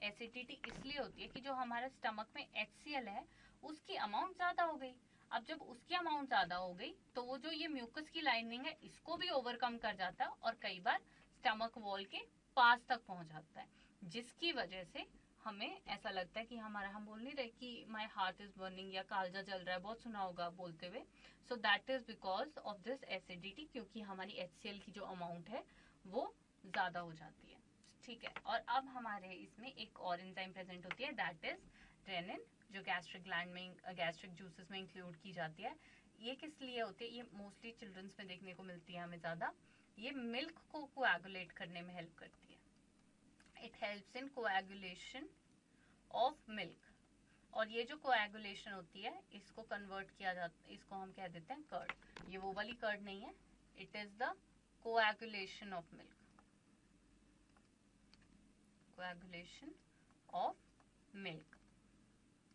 एसिडिटी इसलिए होती है कि जो हमारे स्टमक में HCl है उसकी अमाउंट ज्यादा हो गई। अब जब उसकी अमाउंट ज्यादा हो गई तो वो जो ये म्यूकस की लाइनिंग है इसको भी ओवरकम कर जाता है और कई बार स्टमक वॉल के पास तक पहुंच जाता है, जिसकी वजह से हमें ऐसा लगता है कि हमारा, हम बोल नहीं रहे कि माई हार्ट इज बर्निंग या कालजा जल रहा है, बहुत सुना होगा बोलते हुए। सो that is because of this acidity, क्योंकि हमारी HCl की जो अमाउंट है वो ज्यादा हो जाती है। ठीक है, और अब हमारे इसमें एक और एंजाइम प्रेजेंट होती है, दैट इज रेनिन, जो गैस्ट्रिक ग्लैंड में, गैस्ट्रिक जूसेस में इंक्लूड की जाती है। ये किस लिए होती है? ये मोस्टली चिल्ड्रंस में देखने को मिलती है हमें ज्यादा। ये मिल्क को कोएगुलेट करने में हेल्प करती है। It helps in coagulation of milk. और ये जो कोएगुलेशन होती है इसको कन्वर्ट किया जाता है, इसको हम कह देते हैं कर्ड। ये वो वाली कर्ड नहीं है, it is the coagulation of milk, coagulation of milk.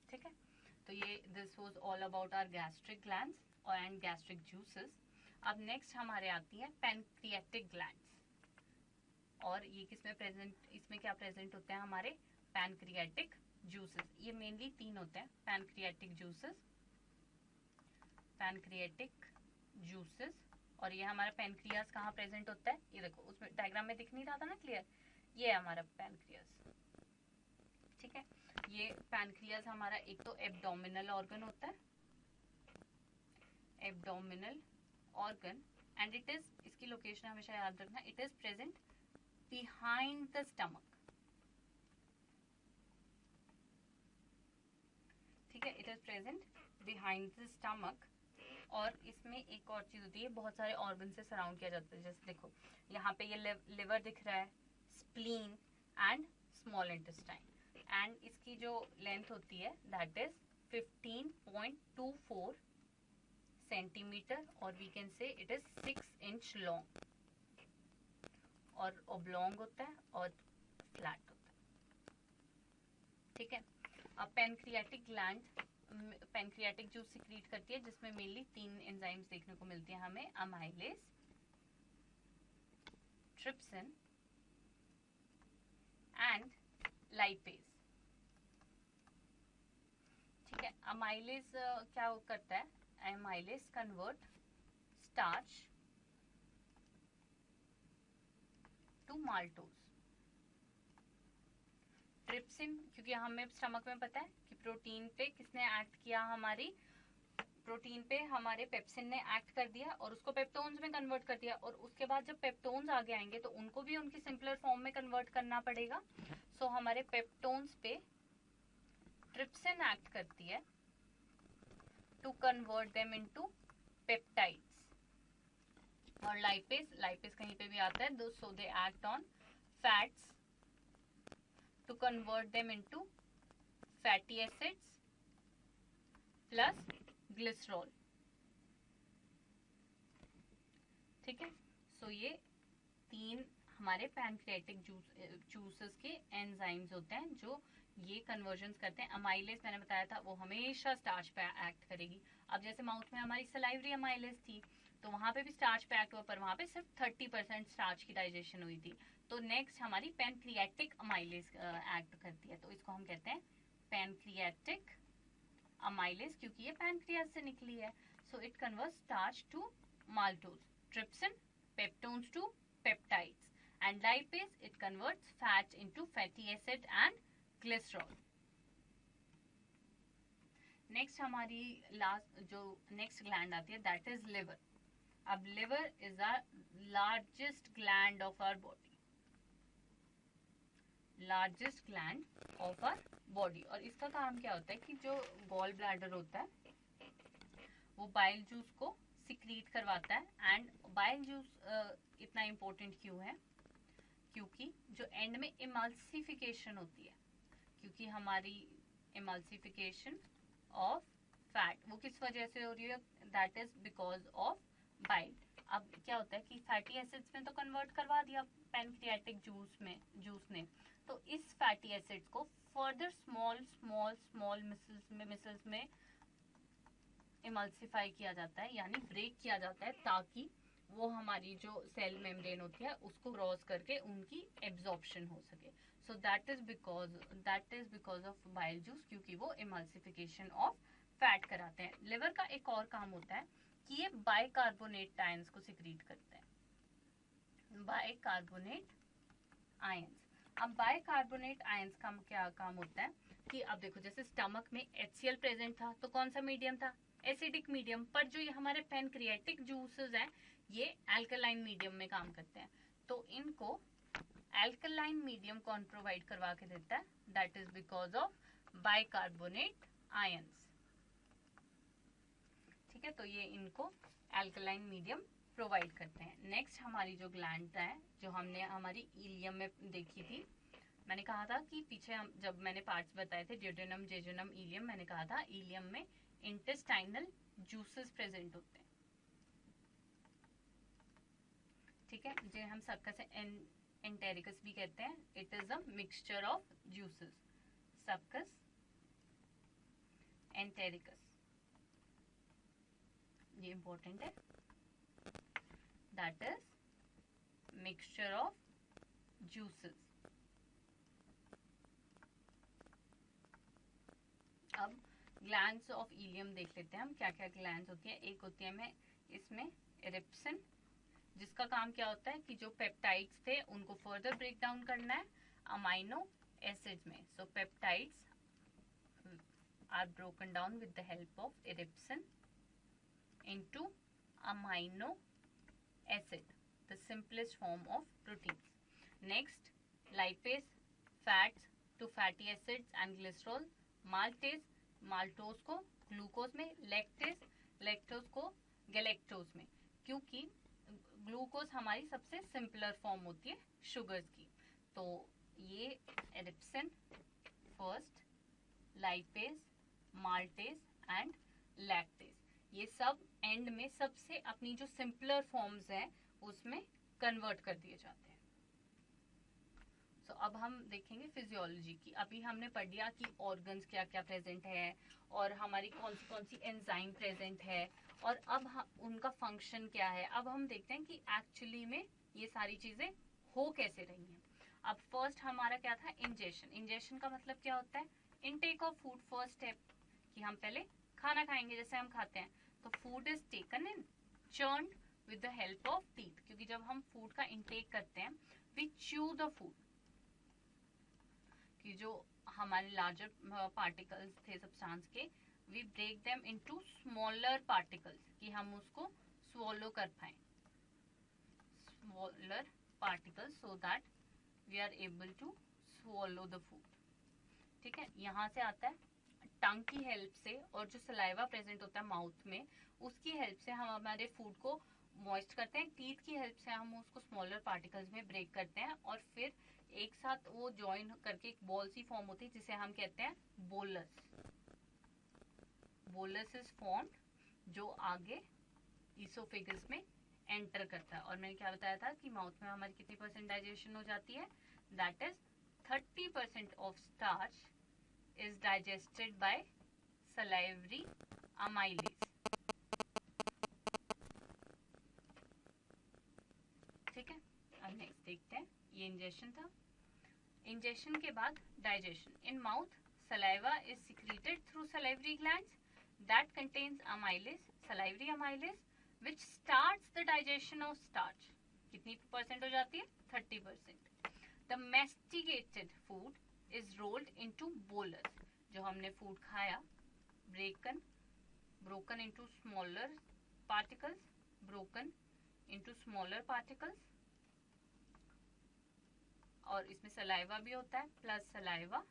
ठीक है, तो ये this was all about our gastric glands and gastric juices. अब नेक्स्ट हमारे आती है पैनक्रियाटिक ग्लैंड्स, और ये किसमें प्रेजेंट, इसमें क्या प्रेजेंट होते हैं हमारे पैनक्रियाटिक जूसेस। ये मेनली 3 होते हैं, पैनक्रियाटिक जूसेस, पैनक्रियाटिक जूसेस। और ये हमारा पैनक्रियास कहाँ प्रेजेंट होता है? ये देखो, उसमें डायग्राम में दिख नहीं रहा था ना क्लियर, ये है हमारा पैनक्रियास। ठीक है, ये पैनक्रियास हमारा एक तो एब्डोमिनल ऑर्गन होता है, abdominal organ, and it is, इसकी लोकेशन हमेशा याद रखना, it is present behind the stomach. ठीक है, it is present behind the stomach. और इसमें एक और चीज होती है, बहुत सारे ऑर्गन से सराउंड किया जाता है। जैसे देखो यहाँ पे ये लिवर दिख रहा है, spleen and small intestine, and इसकी जो लेंथ होती है दैट इज 15.24 सेंटीमीटर, और we can say it is 6 inch long, और ओब्लॉन्ग होता है और फ्लैट होता है। ठीक है, अब pancreatic gland pancreatic juice secrete करती है, जिसमें मेनली 3 एंजाइम्स देखने को मिलती हैं हमें, अमाइलेज, ट्रिप्सिन एंड लाइपेज। ठीक है, अमाइलेज क्या करता है? Amylase convert starch to maltose. Trypsin, क्योंकि हमें स्टमक में पता है कि प्रोटीन पे किसने एक्ट किया, हमारी प्रोटीन पे हमारे पेप्सिन ने एक्ट कर दिया और उसको पेप्टोन्स में कन्वर्ट कर दिया, और उसके बाद जब पेप्टोन्स आगे आएंगे तो उनको भी उनकी सिंपलर फॉर्म में कन्वर्ट करना पड़ेगा। सो हमारे पेप्टोन्स पे ट्रिप्सिन एक्ट करती है, to convert them into peptides. और लाइपेज कहीं पे भी आता है, so they act on fats to convert them into fatty acids plus glycerol. ठीक है, सो ये तीन हमारे पैनक्रियाटिक जूसेस के एंजाइम्स होते हैं जो ये कन्वर्जन करते हैं. अमाइलेज मैंने बताया था वो हमेशा स्टार्च पे एक्ट करेगी. अब जैसे माउथ में हमारी सलाइवरी अमाइलेज थी तो वहां पे भी स्टार्च पे एक्ट हुआ, पर वहां पे सिर्फ 30% स्टार्च की डाइजेशन हुई थी. तो नेक्स्ट हमारी पैनक्रियाटिक अमाइलेज एक्ट करती है, तो इसको हम कहते हैं पैनक्रियाटिक अमाइलेज, क्योंकि ये पैनक्रियाज से निकली है. So it converts starch to maltose, trypsin, peptones to peptides, and lipase it converts fat into fatty acid and glycerol. Next हमारी लास्ट जो नेक्स्ट ग्लैंड आती है दैट इज लिवर. अब liver is the largest gland of our body, largest gland of our body. और इसका काम क्या होता है कि जो गॉल ब्लैडर होता है वो बाइल जूस को सिक्रीट करवाता है. एंड बाइल जूस इतना इम्पोर्टेंट क्यों है, क्योंकि जो एंड में इमल्सिफिकेशन होती है, क्योंकि हमारी इमल्सिफिकेशन ऑफ फैट वो किस वजह से हो रही है, that is because of bile. अब क्या होता है कि फैटी एसिड्स में तो कन्वर्ट करवा दिया पैनक्रियाटिक जूस ने, तो इस फैटी एसिड्स को further small small small micelles में इमल्सिफाई किया जाता है, यानी ब्रेक किया जाता है, ताकि वो हमारी जो सेल मेम्ब्रेन होती है उसको क्रॉस करके उनकी एब्जॉर्प्शन हो सके. सो that is because of bile juice, क्योंकि वो इमल्सिफिकेशन ऑफ फैट कराते हैं. लिवर का एक और काम होता है कि ये बाइकार्बोनेट आयंस को सिक्रीट करते हैं, बाइकार्बोनेट आयंस. अब बाइकार्बोनेट आयंस का क्या काम होता है कि अब देखो जैसे स्टमक में HCl प्रेजेंट था तो कौन सा मीडियम था, एसिडिक मीडियम. पर जो ये हमारे पैनक्रियाटिक जूसेस हैं ये अल्कलाइन मीडियम में काम करते हैं, तो इनको अल्कलाइन मीडियम कौन प्रोवाइड करवा के देता है, that is because of bicarbonate ions. ठीक है, तो ये इनको अल्कलाइन मीडियम प्रोवाइड करते हैं. नेक्स्ट हमारी जो ग्लैंड है जो हमने हमारी इलियम में देखी थी, मैंने कहा था कि पीछे जब मैंने पार्ट्स बताए थे ड्यूडेनम, जेजुनम, इलियम, मैंने कहा था इलियम में इंटेस्टाइनल जूसेस प्रेजेंट होते हैं. ठीक है, जिन्हें हम सक्कस एंटेरिकस भी कहते हैं. It is a mixture of juices, succus entericus, ये इंपॉर्टेंट है. That is mixture of juices. अब ग्लैंड्स ऑफ इलियम देख लेते हैं हम, क्या क्या ग्लैंड्स होती हैं. एक होती है में इसमें इरिप्सिन, जिसका काम क्या होता है कि जो पेप्टाइड्स थे उनको फर्दर ब्रेक डाउन करना है अमाइनो एसिड्स में. So peptides are broken down with the help of erepsin into amino acid, the simplest form of proteins. Next, lipase, fats to fatty acids and glycerol. Maltase, maltose को glucose में, lactase, lactose को galactose में, क्योंकि glucose हमारी सबसे simpler form होती है sugars की. तो ये erepsin first, lipase, maltase and lactase, ये सब एंड में सबसे अपनी जो सिंपलर फॉर्म्स हैं उसमें कन्वर्ट कर दिए जाते हैं. सो अब हम देखेंगे फिजियोलॉजी की. अभी हमने पढ़ लिया कि ऑर्गन्स क्या क्या प्रेजेंट है और हमारी कौन सी एंजाइम प्रेजेंट है और अब उनका फंक्शन क्या है. अब हम देखते हैं कि एक्चुअली में ये सारी चीजें हो कैसे रही हैं. अब फर्स्ट हमारा क्या था, इंजेशन. इंजेशन का मतलब क्या होता है, intake of food. First step कि हम पहले खाना खाएंगे, जैसे हम खाते हैं तो food is taken in churned with the help of teeth, क्योंकि जब हम फूड का इंटेक करते हैं वी च्यू द फूड, कि जो हमारे लार्जर पार्टिकल्स थे सब्सटेंस के, we break them into smaller particles कि हम उसको स्वॉलो कर पाए, smaller particles, so that we are able to swallow the food. ठीक है, यहाँ से आता है टंग की हेल्प से और जो सलाइवा प्रेजेंट होता है माउथ में, उसकी हेल्प से हम हमारे फूड को मॉइस्ट करते हैं। टीथ की हेल्प से हम उसको स्मॉलर पार्टिकल्स में ब्रेक करते हैं और फिर एक साथ वो ज्वाइन करके एक बॉल सी फॉर्म होती है जिसे हम कहते हैं बोलस। बोलस इज फॉर्म्ड जो आगे ईसोफेगस में एंटर करता है। और मैंने क्या बताया था कि माउथ में हमारी कितनी परसेंट डाइजेशन हो जाती है, that is 30% of starch is digested by salivary amylase. ठीक है, अब नेक्स्ट देखते हैं, ये इंजेक्शन था। इंजेक्शन के बाद digestion. In mouth saliva is secreted through salivary glands that contains amylase, salivary amylase which starts the digestion of starch. कितनी परसेंट हो जाती है, 30%. The masticated food is rolled into bolus. जो हमने फूड खाया, broken into smaller particles, broken into smaller particles. और इसमें saliva भी होता है, plus saliva,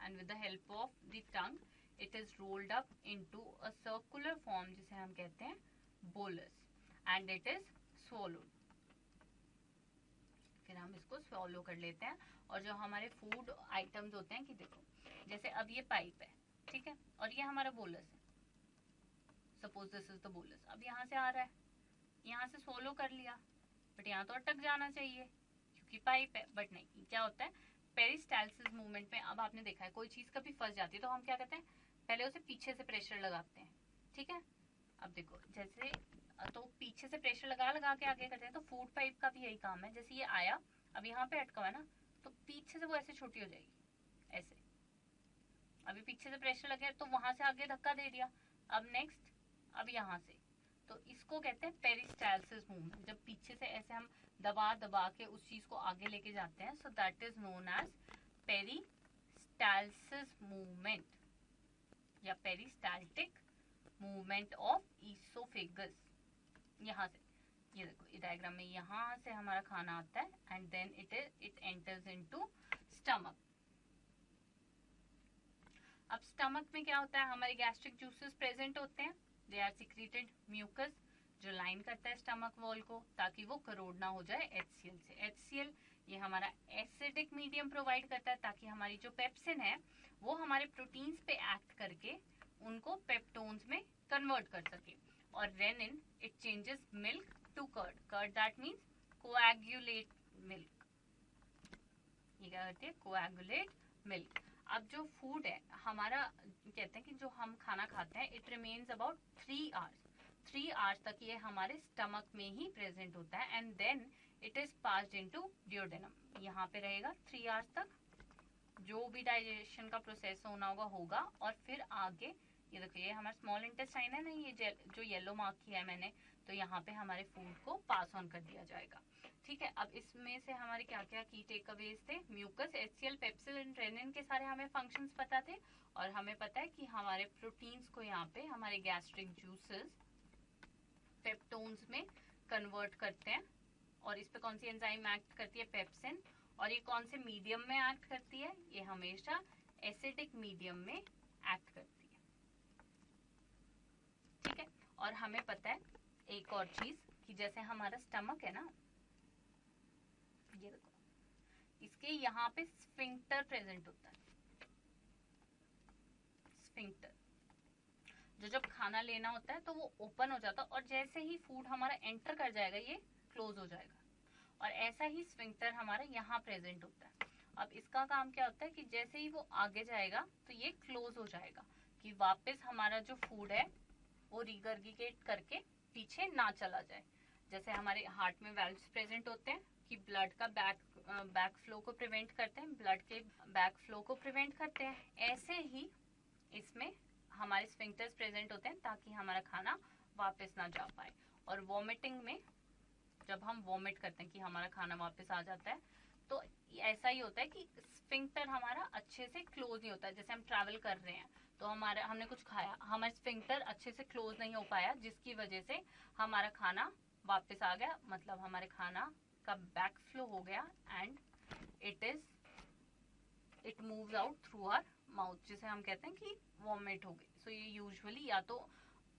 and with the help of the tongue it is rolled up into a circular form जिसे हम कहते हैं bolus and it is swallowed. फिर हम इसको swallow कर लेते हैं। और जो हमारे फूड आइटम्स होते हैं कि देखो, जैसे अब ये पाइप है, ठीक है, और ये हमारा बोलस है, suppose this is the bolus. अब यहाँ से आ रहा है, यहाँ से swallow कर लिया, बट यहाँ तो अटक जाना चाहिए क्योंकि पाइप है, बट नहीं, क्या होता है पेरिस्टालसिस मूवमेंट में। अब आपने देखा है कोई चीज कभी फंस जाती है तो हम क्या करते हैं, पहले उसे पीछे से प्रेशर लगाते हैं, ठीक है। अब देखो, जैसे तो पीछे से प्रेशर लगा लगा के आगे करते हैं, तो फूड पाइप का भी यही काम है। जैसे ये आया, अब यहाँ पे अटका है ना, तो पीछे से वो ऐसे छोटी हो जाएगी, ऐसे। अभी पीछे से प्रेशर लगे तो वहां से आगे धक्का दे दिया। अब नेक्स्ट, अब यहाँ से, तो इसको कहते हैं पेरिस्टालसिस मूवमेंट। जब पीछे से ऐसे हम दबा दबा के उस चीज को आगे लेके जाते हैं, so that is known as peristalsis movement या पेरिस्टाल्टिक मूवमेंट ऑफ ईसोफेगस। यहाँ से, ये देखो, ये डायग्राम में यहाँ से हमारा खाना आता है and then it enters into stomach. अब स्टमक में क्या होता है, हमारे गैस्ट्रिक जूसेस प्रेजेंट होते हैं, दे आर सिक्रीटेड म्यूकस जो लाइन करता है स्टमक वॉल को ताकि वो करोड ना हो जाए HCl से। HCl ये हमारा एसिडिक मीडियम प्रोवाइड करता है ताकि हमारी जो पेप्सिन है वो हमारे प्रोटीन्स पे एक्ट करके उनको पेप्टोन्स में कन्वर्ट कर सके। और rennin it changes milk to curd, curd that means coagulate milk. ये क्या करती है, कोएगुलेट मिल्क। अब जो फूड है हमारा, कहते हैं कि जो हम खाना खाते हैं it remains about 3 hours. 3 hours तक ये हमारे स्टमक में ही प्रेजेंट होता है and then it is passed into duodenum. यहाँ पे रहेगा 3 आवर्स तक, जो भी डाइजेशन का प्रोसेस होना होगा और फिर आगे, ये देखो, ये हमारा स्मॉल इंटेस्टाइन है ना, ये जो येलो मार्क किया है मैंने, तो यहाँ पे हमारे फूड को पास ऑन कर दिया जाएगा। ठीक है, अब इसमें से हमारे क्या क्या की टेक अवेज थे, म्यूकस, HCl, पेप्सिल एंड रेनिन के सारे हमें फंक्शंस पता थे। और हमें पता है कि हमारे प्रोटीन्स को यहाँ पे हमारे गैस्ट्रिक जूसेस पेप्टोन्स में कन्वर्ट करते हैं। और इस पे कौन सी एंजाइम एक्ट करती है, पेप्सिन। और ये कौन से मीडियम में एक्ट करती है, ये हमेशा एसिडिक मीडियम में एक्ट करती है। ठीक है, और हमें पता है एक और चीज कि जैसे हमारा स्टमक है ना, ये देखो, इसके यहाँ पे स्फिंक्टर प्रेजेंट होता है। स्फिंक्टर जो जब खाना लेना होता है तो वो ओपन हो जाता है और जैसे ही फूड हमारा एंटर कर जाएगा ये क्लोज हो जाएगा। और ऐसा ही स्फिंक्टर हमारा यहाँ प्रेजेंट होता है। अब इसका काम क्या होता है कि जैसे ही वो आगे जाएगा तो ये क्लोज हो जाएगा कि वापस हमारा जो फूड है वो रिगर्गिकेट करके पीछे ना चला जाए। जैसे हमारे हार्ट में वाल्व्स प्रेजेंट होते हैं कि ब्लड का बैक फ्लो को प्रिवेंट करते हैं, ब्लड के बैक फ्लो को प्रिवेंट करते हैं, ऐसे ही इसमें हमारे स्फिंक्टर्स प्रेजेंट होते हैं ताकि हमारा खाना वापस ना जा पाए। और वॉमिटिंग में जब हम वॉमिट करते हैं कि हमारा खाना वापस आ जाता है, तो ऐसा ही होता है कि स्फिंक्टर हमारा अच्छे से क्लोज नहीं होता है। जैसे हम ट्रैवल कर रहे हैं तो हमने कुछ खाया, हमारा स्फिंक्टर अच्छे से क्लोज नहीं हो पाया, जिसकी वजह से हमारा खाना वापस आ गया, मतलब हमारे खाना का बैक फ्लो हो गया and it moves out through our mouth, जिसे हम कहते हैं कि वॉमिट हो गई। सो ये यूजुअली या तो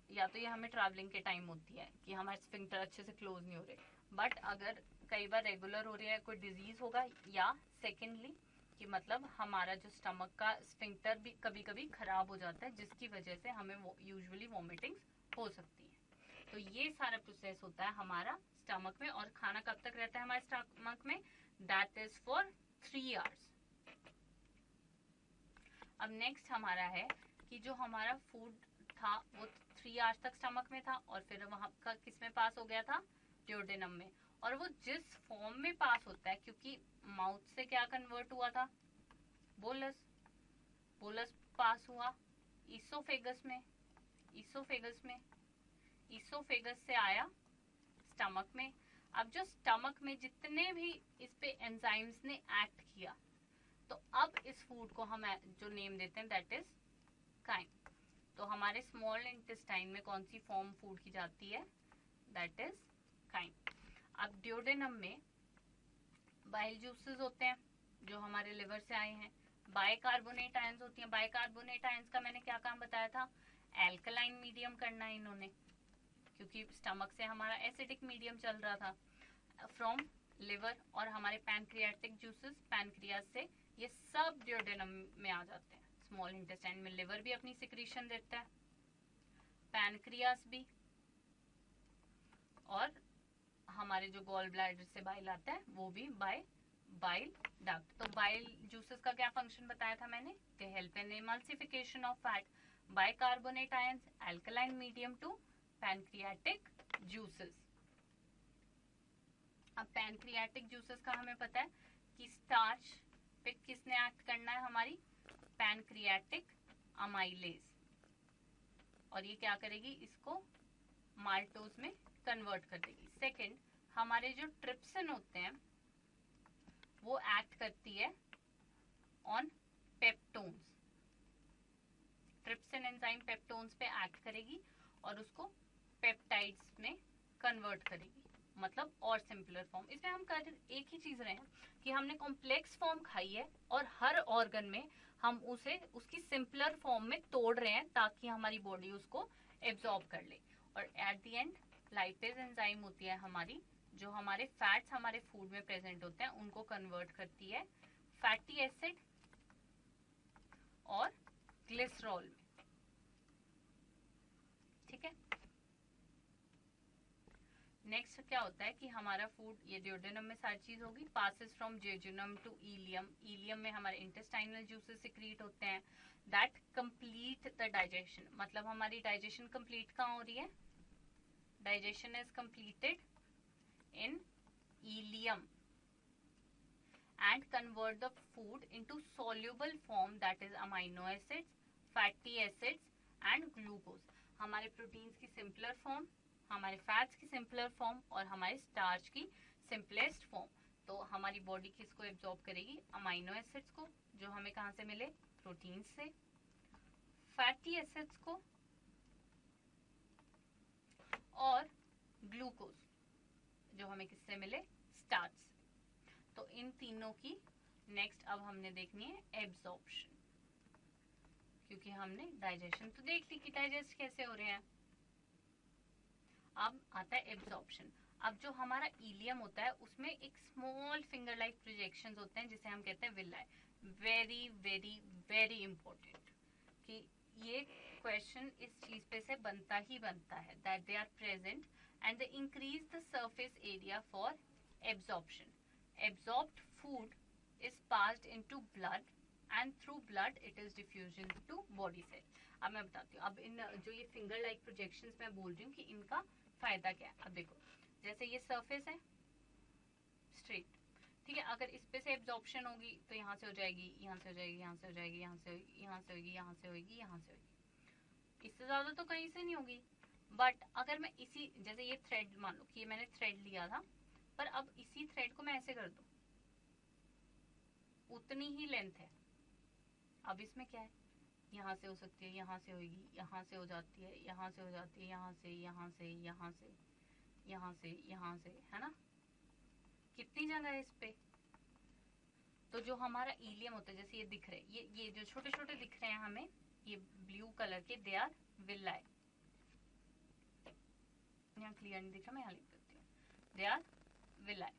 ये हमें ट्रैवलिंग के टाइम होती है कि हमारे स्फिंक्टर अच्छे से क्लोज नहीं हो रहे, बट अगर कई बार रेगुलर हो रही है, कोई डिजीज होगा, या सेकेंडली कि मतलब हमारा जो स्टमक का स्फिंक्टर भी कभी कभी खराब हो जाता है, जिसकी वजह से हमें यूजुअली वॉमिटिंग्स हो सकती है। तो ये सारा प्रोसेस होता है हमारा स्टमक में, और खाना कब तक रहता है हमारे स्टमक में? That is for 3 hours. अब नेक्स्ट हमारा है कि जो हमारा फूड था वो 3 आवर्स तक स्टमक में था, और फिर वहां का किस में पास हो गया था? ड्यूडेनम में। और वो जिस फॉर्म में पास होता है, क्योंकि माउथ से क्या कन्वर्ट हुआ था? बोलस। बोलस पास हुआ ईसोफेगस में, ईसोफेगस से आया स्टमक में। अब जो स्टमक में जितने भी इस पे एंजाइम्स ने एक्ट किया, तो अब इस फूड को हम जो नेम देते हैं दैट इज काइम। तो हमारे स्मॉल इंटेस्टाइन में कौन सी फॉर्म फूड की जाती है? That is chyme. अब ड्यूडेनम में बाइल जूसेस होते हैं जो हमारे लिवर से आए हैं, बाइकार्बोनेट आयंस होती हैं। बाइकार्बोनेट आयंस का मैंने क्या काम बताया था? एल्कलाइन मीडियम करना है इन्होंने, क्योंकि स्टमक से हमारा एसिडिक मीडियम चल रहा था फ्रॉम लिवर, और हमारे पैनक्रियाटिक जूसेस पैनक्रियाज से ये सब ड्यूडेनम में आ जाते हैं। स्मॉल इंटेस्टाइन में लिवर भी अपनी सिक्रीशन देता है, पैनक्रियाज भी, और हमारे जो गॉल ब्लैडर से बाइल आता है वो भी बाय बाइल डक्ट। तो बाइल जूसेस का क्या फंक्शन बताया था मैंने? They help in emulsification of fat, bicarbonate ions, alkaline medium to pancreatic juices. अब पैनक्रियाटिक जूसेस का हमें पता है कि स्टार्च पे किसने एक्ट करना है? हमारी पैनक्रियाटिक अमाइलेज, और ये क्या करेगी? इसको माल्टोज में कन्वर्ट कर देगी। सेकेंड, हमारे जो ट्रिप्सिन होते हैं वो एक्ट करती है on peptones. Trypsin enzyme peptones पे एक्ट करेगी और उसको पेप्टाइड्स में कन्वर्ट करेगी, मतलब और सिंपलर फॉर्म। इसमें हम कर एक ही चीज रहे हैं कि हमने कॉम्प्लेक्स फॉर्म खाई है और हर ऑर्गन में हम उसे उसकी सिंपलर फॉर्म में तोड़ रहे हैं ताकि हमारी बॉडी उसको एब्जॉर्ब कर ले। और at the end lipase enzyme होती है हमारी, जो हमारे फैट्स हमारे फूड में प्रेजेंट होते हैं उनको कन्वर्ट करती है फैटी एसिड और ग्लिसरॉल में। ठीक है, नेक्स्ट क्या होता है कि हमारा फूड, ये ड्यूडेनम में सारी चीज होगी, passes from jejunum to ileum. Ileum में हमारे इंटेस्टाइनल जूसेस सिक्रीट होते हैं दैट कंप्लीट द डाइजेशन। मतलब हमारी डाइजेशन कंप्लीट कहाँ हो रही है? Digestion is completed in ileum and convert the food into soluble form, that is amino acids, fatty acids and glucose। हमारे प्रोटीन्स की सिंपलर फॉर्म, हमारे फैट्स की सिंपलर फॉर्म और हमारे स्टार्च की सिंपलेस्ट फॉर्म। तो हमारी बॉडी किसको एब्जॉर्ब करेगी? अमाइनो एसिड्स को, जो हमें कहाँ से मिले? प्रोटीन से। फैटी एसिड्स को और ग्लूकोज, जो हमें किससे मिले? स्टार्च से। तो इन तीनों की नेक्स्ट अब हमने देखनी है एब्जॉर्प्शन, क्योंकि हमने डाइजेशन तो देख ली कि डाइजेस्ट कैसे हो रहे हैं। अब आता है एब्जॉर्प्शन। अब जो हमारा इलियम होता है उसमें एक स्मॉल फिंगर लाइक प्रोजेक्शंस होते हैं जिसे हम कहते हैं villi. Very very very important कि ये क्वेश्चन इस चीज पे से बनता ही बनता है, that they are present and they increase the surface area for absorption. Absorbed food is passed into blood and through blood it is diffused into body cell। अब मैं बताती हूँ, अब इन जो ये फिंगर लाइक प्रोजेक्शंस मैं बोल रही हूँ कि इनका फायदा क्या है। अब देखो, जैसे ये सरफेस है स्ट्रेट, ठीक है, अगर इस पे से एब्जॉर्प्शन होगी तो यहाँ से हो जाएगी, यहाँ से हो जाएगी, यहाँ से हो जाएगी, यहाँ से होगी, यहाँ से होगी, यहाँ से होगी, यहाँ से होगी, इससे ज्यादा तो कहीं से नहीं होगी। बट अगर मैं इसी, जैसे ये थ्रेड, मान लो कि ये मैंने थ्रेड लिया था, पर अब इसी थ्रेड को मैं ऐसे कर दूं, उतनी ही लेंथ है। अब इसमें क्या है? यहाँ से हो सकती है, यहाँ से होगी, यहाँ से हो जाती है, यहाँ से हो जाती है, यहाँ से, यहाँ से, यहाँ से, यहाँ से, यहाँ से, है ना? कितनी जगह है इस पे? तो जो हमारा इलियम होता है, जैसे ये दिख रहे हैं, ये जो छोटे छोटे दिख रहे हैं हमें, ये ब्लू कलर के, दे आर विलाई। यहाँ क्लियर नहीं दिख रहा, मैं यहाँ लिख देती हूँ, दे आर विलाई।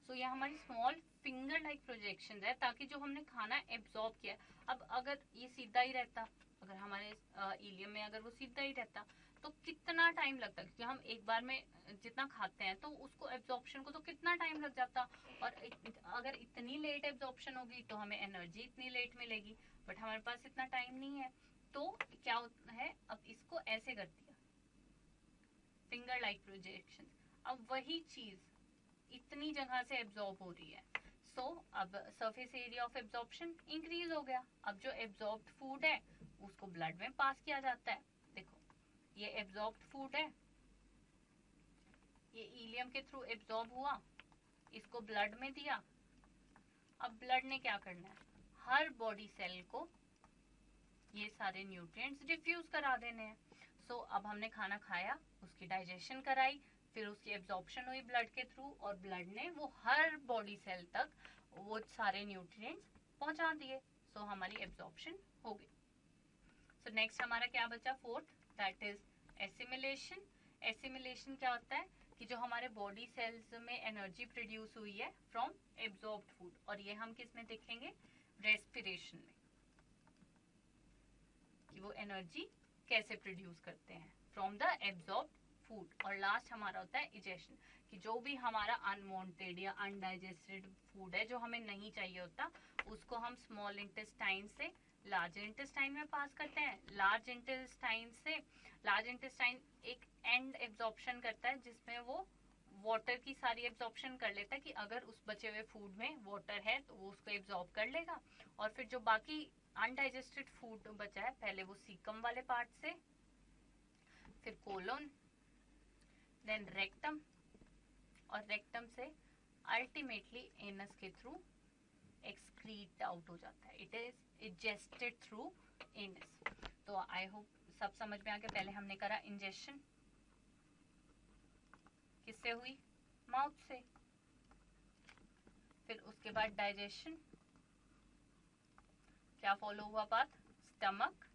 सो ये हमारी स्मॉल फिंगर लाइक प्रोजेक्शन है, ताकि जो हमने खाना एब्जॉर्ब किया, अब अगर ये सीधा ही रहता, अगर हमारे इलियम में अगर वो सीधा ही रहता तो कितना टाइम लगता, क्योंकि हम एक बार में जितना खाते हैं तो उसको एब्जॉर्प्शन को तो कितना टाइम लग जाता, और अगर इतनी लेट एब्जॉर्प्शन होगी तो हमें एनर्जी इतनी लेट मिलेगी, बट हमारे पास इतना टाइम नहीं है। तो क्या होता है, अब इसको ऐसे कर दिया, फिंगर लाइक प्रोजेक्शन। अब वही चीज इतनी जगह से एब्जॉर्ब हो रही है, सो अब surface area of absorption increase हो गया। अब जो एब्जॉर्ब्ड फूड है उसको ब्लड में पास किया जाता है। देखो ये एब्जॉर्ब्ड फूड है, ये इलियम के थ्रू एब्जॉर्ब हुआ, इसको ब्लड में दिया। अब ब्लड ने क्या करना है, हर बॉडी सेल को ये सारे न्यूट्रिएंट्स डिफ्यूज करा देने हैं। सो अब हमने खाना खाया, उसकी डाइजेशन कराई, फिर उसकी एब्जॉर्प्शन हुई ब्लड के थ्रू, और ब्लड ने वो हर बॉडी सेल तक वो सारे न्यूट्रिएंट्स पहुंचा दिए। सो हमारी एब्जॉर्प्शन हो गई। सो नेक्स्ट हमारा क्या बचा, fourth, that is assimilation. Assimilation क्या होता है कि जो हमारे बॉडी सेल्स में एनर्जी प्रोड्यूस हुई है फ्रॉम एब्जॉर्ब्ड फूड, और ये हम किस में देखेंगे, रेस्पिरेशन में, कि वो एनर्जी कैसे प्रोड्यूस करते हैं फ्रॉम द एब्जॉर्ब्ड फूड। और लास्ट हमारा होता है इजेशन, कि जो भी हमारा अनवांटेड या अनडाइजेस्टेड फूड है जो हमें नहीं चाहिए होता, उसको हम स्मॉल इंटेस्टाइन से लार्ज इंटेस्टाइन में पास करते हैं। लार्ज इंटेस्टाइन से, लार्ज इंटेस्टाइन एक एंड एब्जॉर्प्शन करता है जिसमें वो वाटर की सारी एब्जॉर्प्शन कर लेता है, कि अगर उस बचे हुए फूड में वाटर है तो वो उसको एब्जॉर्ब कर लेगा। और फिर जो बाकी अनडाइजेस्टेड फूड बचा है, पहले वो सीकम वाले पार्ट से, फिर कोलोन, देन रेक्टम, और रेक्टम से अल्टीमेटली एनस के थ्रू एक्सक्रीट आउट हो जाता है। It is egested through anus. तो आई होप सब समझ में आ गया। पहले हमने करा इंजेशन, किससे हुई, माउथ से। फिर उसके बाद डाइजेशन, क्या फॉलो हुआ पाथ, स्टमक।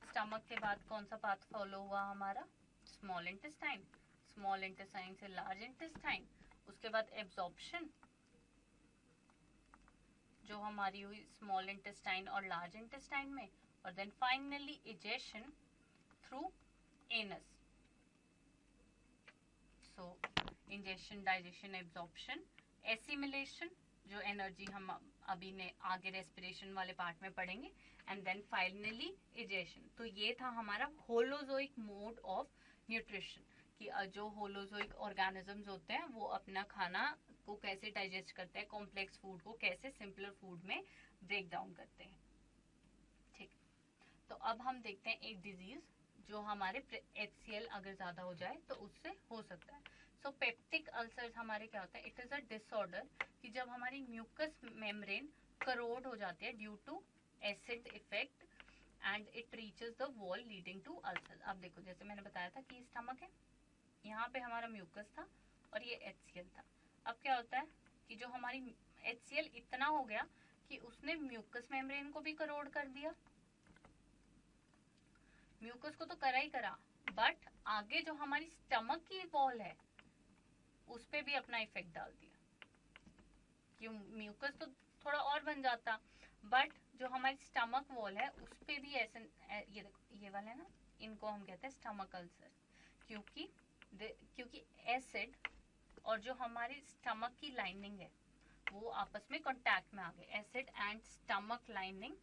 स्टमक के बाद कौन सा पाथ फॉलो हुआ हमारा, स्मॉल इंटेस्टाइन। स्मॉल इंटेस्टाइन से लार्ज इंटेस्टाइन, उसके बाद एब्जॉर्प्शन जो हमारी हुई स्मॉल इंटेस्टाइन और लार्ज इंटेस्टाइन में, और then finally egestion through anus. So ingestion, digestion, absorption, assimilation, जो एनर्जी हम अभी ने आगे रेस्पिरेशन वाले पार्ट में पढ़ेंगे, एंड देन फाइनली इजेशन। तो ये था हमारा होलोजोइक मोड ऑफ न्यूट्रिशन, कि जो होलोजोइक ऑर्गेनिजम्स होते हैं वो अपना खाना को कैसे डाइजेस्ट करते हैं, कॉम्प्लेक्स फूड को कैसे सिंपलर फूड में ब्रेक डाउन करते हैं। ठीक, तो अब हम देखते हैं एक डिजीज जो हमारे HCl अगर ज्यादा हो जाए तो उससे हो सकता है। सो पेप्टिक अल्सर्स हमारे क्या होता है, इट इज अ डिसऑर्डर कि जब हमारी म्यूकस मेम्ब्रेन करोड हो जाती है due to acid effect, and it reaches the wall leading to ulcer. अब देखो, जैसे मैंने बताया था कि स्टमक है, यहाँ पे हमारा म्यूकस था और ये HCl था। अब क्या होता है कि जो हमारी HCl इतना हो गया कि उसने म्यूकस मेम्ब्रेन को भी करोड कर दिया। म्यूकस को तो करा ही करा, बट आगे जो हमारी स्टमक की वॉल है उस पे भी अपना इफेक्ट डाल दिया। क्यों, म्यूकस तो थोड़ा और बन जाता, बट जो हमारी स्टमक वॉल है उस पे भी ऐसे, ये देखो ये वाला है ना, इनको हम कहते हैं स्टमक अल्सर, क्योंकि एसिड और जो हमारी स्टमक की लाइनिंग है वो आपस में कांटेक्ट में आ गए। Acid and stomach lining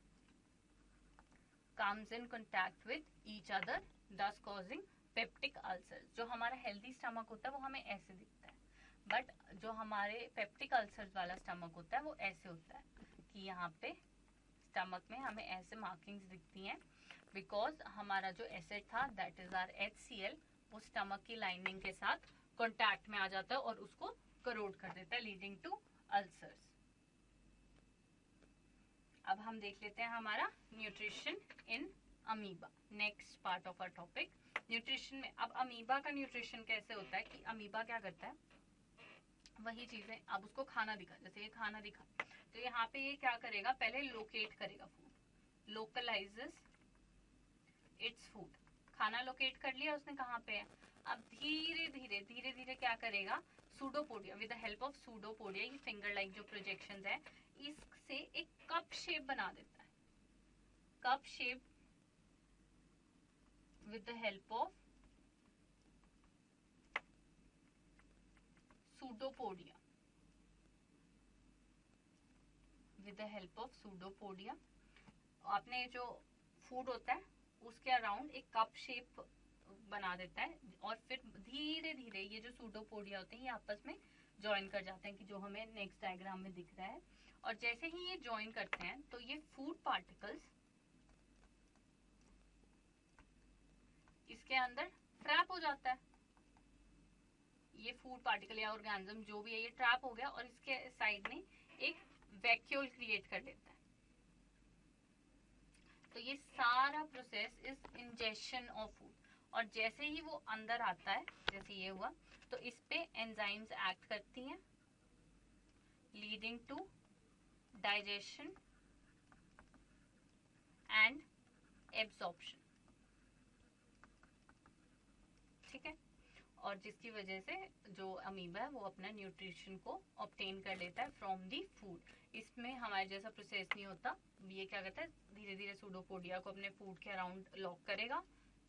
comes in contact with each other, thus causing peptic ulcers। जो हमारा हेल्दी स्टमक होता है वो हमें ऐसे दिखता है, बट जो हमारे पेप्टिक अल्सर्स वाला स्टमक होता है वो ऐसे होता है कि यहाँ पे स्टमक में हमें ऐसे मार्किंग्स दिखती हैं, बिकॉज हमारा जो एसिड था दैट इज आर HCl, वो स्टमक की लाइनिंग के साथ कॉन्टैक्ट में आ जाता है और उसको करोड कर देता है, लीडिंग टू अल्सर्स। अब हम देख लेते हैं हमारा nutrition in amoeba, next part of our topic nutrition में। अब अमीबा का न्यूट्रिशन कैसे होता है कि अमीबा क्या करता है, वही चीजें अब उसको खाना दिखा, जैसे ये खाना दिखा, तो यहाँ पे ये क्या करेगा, पहले लोकेट करेगा फूड, लोकलाइजेस इट्स फूड। खाना लोकेट कर लिया उसने कहाँ पे है, अब धीरे धीरे क्या करेगा, pseudopodia, with the help of pseudopodia, ये फिंगर लाइक जो प्रोजेक्शंस है, इससे एक कप शेप बना देता है, cup shape with the help of pseudopodia, with the help of pseudopodia। आपने जो फूड होता है उसके अराउंड एक कप शेप बना देता है, और फिर धीरे धीरे ये जो सूडोपोडिया होते हैं ये आपस में ज्वाइन कर जाते हैं, कि जो हमें नेक्स्ट डायग्राम में दिख रहा है। और जैसे ही ये ज्वाइन करते हैं तो ये फूड पार्टिकल्स इसके अंदर ट्रैप हो जाता है, ये फूड पार्टिकल या ऑर्गेनिज्म जो भी है ये ट्रैप हो गया, और इसके साइड में एक वैक्यूल क्रिएट कर लेता है। तो ये सारा process is ingestion of food, और जैसे ही वो अंदर आता है, जैसे ये हुआ, तो इस पे एंजाइम्स एक्ट करती हैं, leading to digestion and absorption, ठीक है। और जिसकी वजह से जो अमीबा है वो अपना न्यूट्रिशन को ऑब्टेन कर लेता है फ्रॉम दी फूड। इसमें हमारे जैसा प्रोसेस नहीं होता, ये क्या करता है, धीरे धीरे सूडोपोडिया को अपने फूड के अराउंड लॉक करेगा,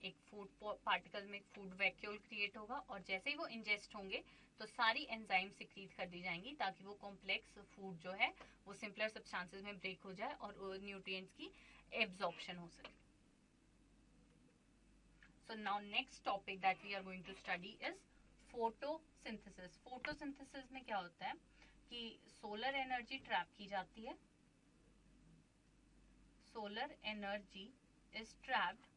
एक फूड पार्टिकल में एक फूड वैक्यूल क्रिएट होगा, और जैसे ही वो इंजेस्ट होंगे तो सारी एंजाइम सिक्रीट कर दी जाएंगी, ताकि वो कॉम्प्लेक्स फूड जो है वो सिंपलर सब्सटेंसेस में ब्रेक हो जाए और न्यूट्रिएंट्स की एब्जॉर्प्शन हो सके। So now next topic that we are going to study is photosynthesis। photosynthesis में क्या होता है कि सोलर एनर्जी ट्रैप की जाती है, solar energy is trapped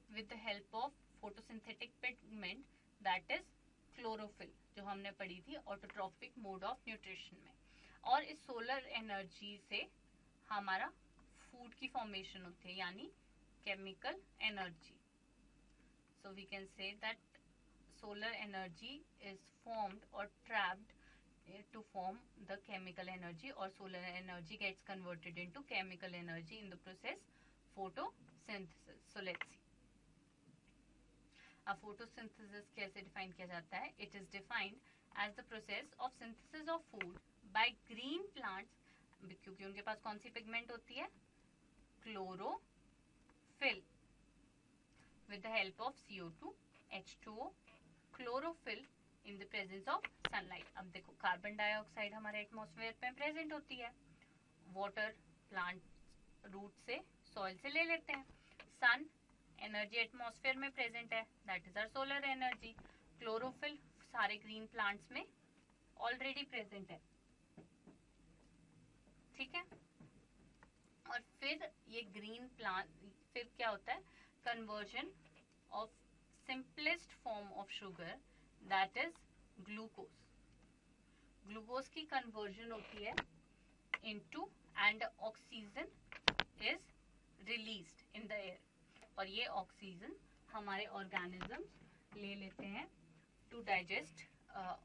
with the help of photosynthetic pigment that is chlorophyll, जो हमने पढ़ी थी ऑटोट्रॉफिक मोड ऑफ न्यूट्रिशन में। और इस सोलर एनर्जी से हमारा फूड की फॉर्मेशन होती है, यानी chemical energy. So we can say that solar energy is formed or trapped to form the chemical energy, or solar energy gets converted into chemical energy in the process photosynthesis। So let's see, अब photosynthesis कैसे define किया जाता है। It is defined as the process of synthesis of food by green plants, क्योंकि उनके पास कौन सी pigment होती है, chlorophyll, with the help of CO2, H2O, chlorophyll in the presence of sunlight। अब देखो कार्बन डाइऑक्साइड हमारे एटमॉस्फेयर में प्रेजेंट होती है, वाटर प्लांट रूट से सॉइल से ले लेते हैं, सन एनर्जी एटमॉस्फेयर में प्रेजेंट है, that is our solar energy, chlorophyll सारे ग्रीन प्लांट्स में ऑलरेडी प्रेजेंट है, ठीक है। और फिर ये ग्रीन प्लांट, फिर क्या होता है, conversion of simplest form of sugar that is glucose। Glucose की कन्वर्जन होती है into and oxygen is released in the air, और ये ऑक्सीजन हमारे ऑर्गेनिजम्स ले लेते हैं टू डाइजेस्ट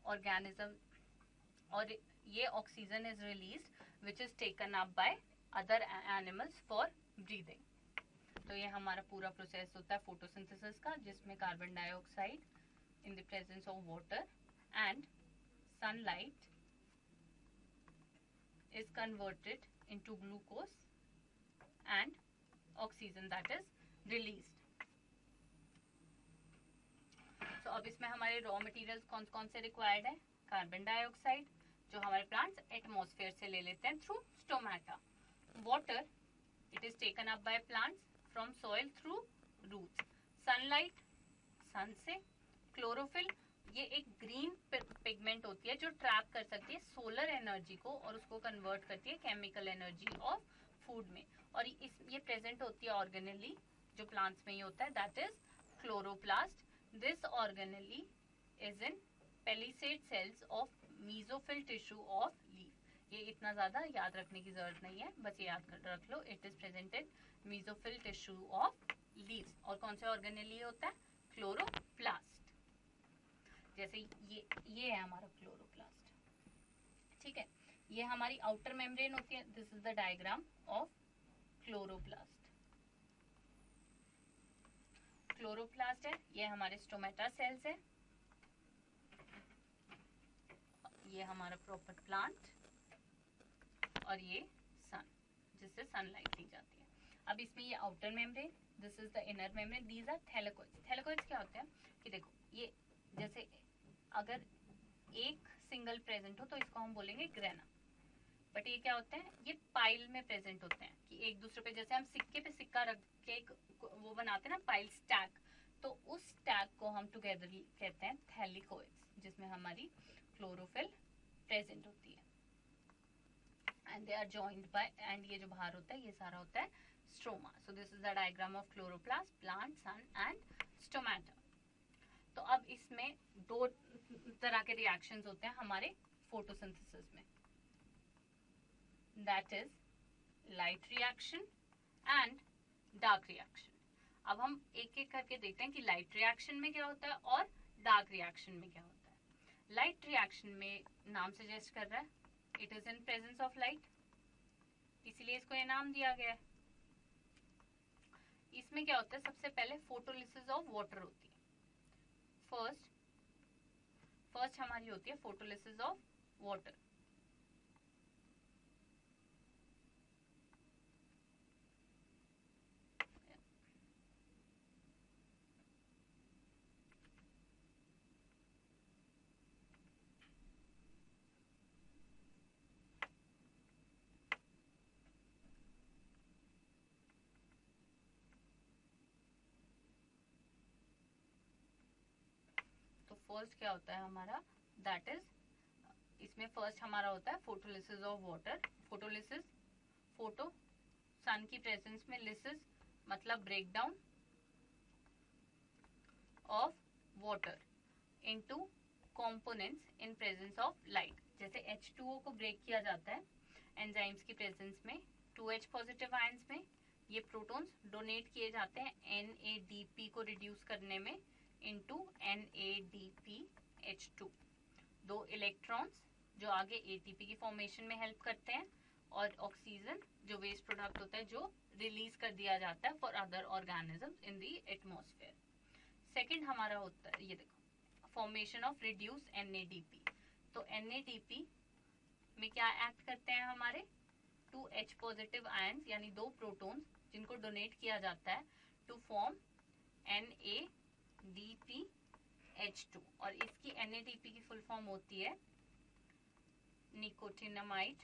ऑर्गेनिज्म, और ये oxygen is released which is taken up by other animals for breathing. तो ये हमारा पूरा प्रोसेस होता है फोटोसिंथेसिस का, जिसमें carbon dioxide in the presence of water and sunlight is converted into glucose and oxygen that is released। So अब इसमें हमारे रॉ मटेरियल्स कौन कौन से रिक्वायर्ड है, कार्बन डाइऑक्साइड जो हमारे प्लांट्स एटमॉस्फेयर से ले लेते हैं through stomata, water it is taken up by plants from soil through roots, sunlight sun से, क्लोरोफिल ये एक ग्रीन पिगमेंट होती है जो ट्रैप कर सकती है सोलर एनर्जी को और उसको कन्वर्ट करती है केमिकल एनर्जी ऑफ फूड में, और ये प्रेजेंट होती है ऑर्गेनेली जो प्लांट्स में ही होता है, that is chloroplast. This organelle is in palisade cells of mesophyll tissue of leaf. ये इतना ज्यादा याद रखने की जरूरत नहीं है, बस ये याद रख लो, it is presented mesophyll tissue of leaves. और कौन से ऑर्गेनेली होता है, क्लोरोप्लास्ट। जैसे ये है हमारा क्लोरोप्लास्ट, ठीक है, ये हमारी आउटर मेम्ब्रेन होती है. This is the diagram of chloroplast. Chloroplast है, ये हमारे स्टोमेटा सेल्स है, ये हमारा प्रॉपर प्लांट, और ये सन, जिससे सनलाइट दी जाती है. अब इसमें ये outer membrane, this is the inner membrane, these are thylakoids. Thylakoids क्या होते हैं कि देखो, ये जैसे अगर एक सिंगल प्रेजेंट हो तो इसको हम बोलेंगे ग्रेना. बट ये क्या होते हैं, ये पाइल में प्रेजेंट होते हैं कि एक दूसरे पे, जैसे हम सिक्के पे सिक्का रख के एक वो बनाते हैं ना, पाइल स्टैक, तो उस स्टैक को हम टुगेदर कहते हैं थैलिकोइड्स, जिसमें हमारी क्लोरोफिल प्रेजेंट होती है. And they are joined by, and ये जो बाहर होता है ये सारा होता है stroma. So this is the diagram of chloroplast, plant, sun and stomata. तो अब इसमें दो तरह के रिएक्शंस होते हैं हमारे फोटोसिंथेसिस में, that is light reaction and dark reaction. अब हम एक एक करके देखते हैं कि लाइट रिएक्शन में क्या होता है और डार्क रिएक्शन में क्या होता है. लाइट रिएक्शन में नाम सजेस्ट कर रहा है, it is in presence of light, इसीलिए इसको ये नाम दिया गया है. इसमें क्या होता है, सबसे पहले फोटोलिसिस ऑफ वाटर होती है. फर्स्ट हमारी होती है फोटोलिसिस ऑफ वाटर. फर्स्ट क्या होता है हमारा, दैट इज, इसमें फर्स्ट हमारा होता है photolysis of water. Photolysis, photo sun की प्रेजेंस में, लिसिस मतलब break down of water into components in presence of light. जैसे H2O को ब्रेक किया जाता है एंजाइम्स की प्रेजेंस में, 2H पॉजिटिव आयंस में ये प्रोटॉन्स डोनेट किए जाते हैं NADP को रिड्यूस करने में इंटू NADPH2. दो इलेक्ट्रॉन्स जो आगे ATP की फॉर्मेशन में हेल्प करते हैं, और ऑक्सीजन जो वेस्ट प्रोडक्ट होता है जो रिलीज कर दिया जाता है for other organisms in the atmosphere. Second हमारा होता है, ये देखो, फॉर्मेशन ऑफ रिड्यूस NADP. तो NADP में क्या एक्ट करते हैं हमारे 2H पॉजिटिव आयंस, यानी दो प्रोटॉन्स जिनको डोनेट किया जाता है टू फॉर्म NADPH2. और इसकी NADP की फुल फॉर्म होती है nicotinamide,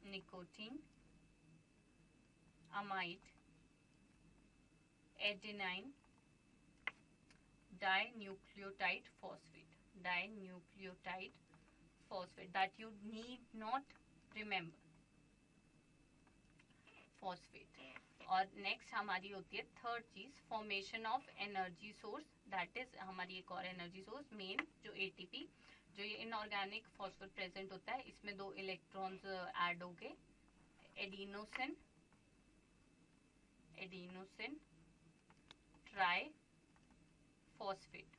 nicotine amide adenine dinucleotide phosphate, dinucleotide phosphate, that you need not remember, phosphate. और नेक्स्ट हमारी होती है थर्ड चीज, formation of energy source, that is हमारी एक और एनर्जी सोर्स मेन, जो ATP, जो ये इनऑर्गेनिक फॉस्फेट प्रेजेंट होता है, इसमें दो इलेक्ट्रॉन्स ऐड हो गए, एडिनोसिन, एडिनोसिन ट्राई फॉस्फेट,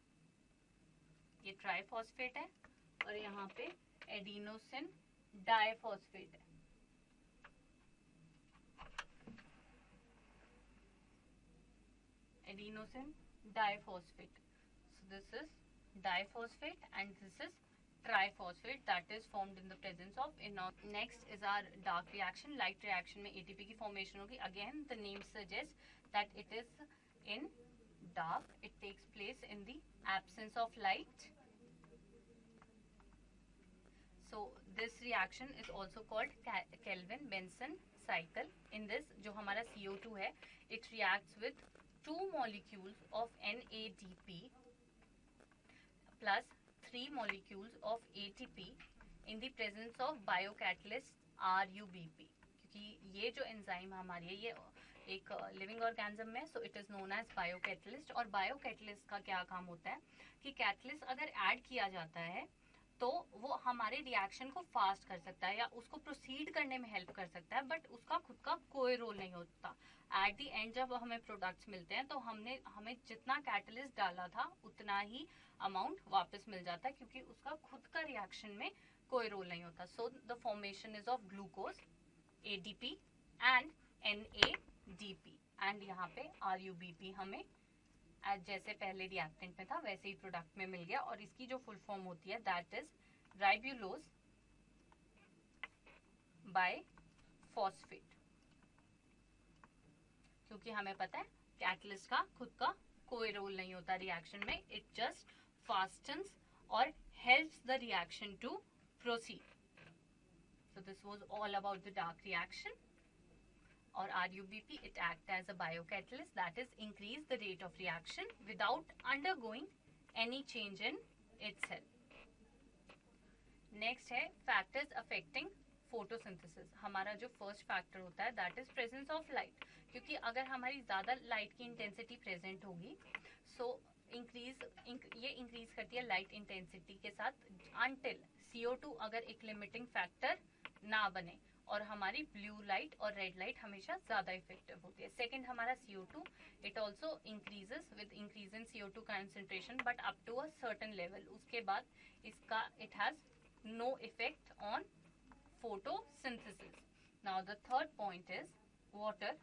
ये ट्राइफॉस्फेट है, और यहाँ पे एडिनोसिन डाइफॉस्फेट है. Adenosine diphosphate. So this is diphosphate and this is triphosphate, that is formed in the presence of enol. Next is our dark reaction. Light reaction में ATP की formation होगी. Again the name suggests that it is in dark. It takes place in the absence of light. So this reaction is also called Kelvin-Benson cycle. In this जो हमारा CO2 है, it reacts with two molecules of NADP plus 3 molecules of ATP in the presence of biocatalyst RUBP. क्योंकि ये जो enzyme हमारी है, ये एक लिविंग ऑर्गेनिज्म में, so it is known as biocatalyst. और बायोकैटलिस्ट का क्या काम होता है कि कैटलिस्ट अगर ऐड किया जाता है तो वो हमारे रिएक्शन को फास्ट कर सकता है या उसको प्रोसीड करने में हेल्प कर सकता है, बट उसका खुद का कोई रोल नहीं होता. एट द एंड जब हमें प्रोडक्ट्स मिलते हैं तो हमें जितना कैटलिस्ट डाला था उतना ही अमाउंट वापस मिल जाता है, क्योंकि उसका खुद का रिएक्शन में कोई रोल नहीं होता. So the formation is of glucose ADP and NADP and यहाँ पे RUBP हमें जैसे पहले रिएक्टेंट में था वैसे ही प्रोडक्ट में मिल गया. और इसकी जो फुल फॉर्म होती है that is ribulose bisphosphate. क्योंकि हमें पता है कैटलिस्ट का खुद का कोई रोल नहीं होता रिएक्शन में. इट जस्ट फास्टन्स और helps the reaction to proceed. So this was all about the dark reaction. Or RUBP, it acts as a biocatalyst, that is increase the rate of reaction without undergoing any change in itself. Next है factors affecting photosynthesis. हमारा जो first factor होता है that is presence of light. क्योंकि अगर हमारी ज़्यादा light की intensity present होगी so ये इंक्रीज करती है लाइट इंटेंसिटी के साथ अनटिल CO2 अगर एक लिमिटिंग फैक्टर ना बने और हमारी ब्लू लाइट और रेड लाइट हमेशा ज्यादा इफेक्टिव होती है. सेकंड हमारा CO2, it also increases with increase in CO2 concentration but up to a certain level. उसके बाद इसका it has no effect on photosynthesis. Now the third point is water.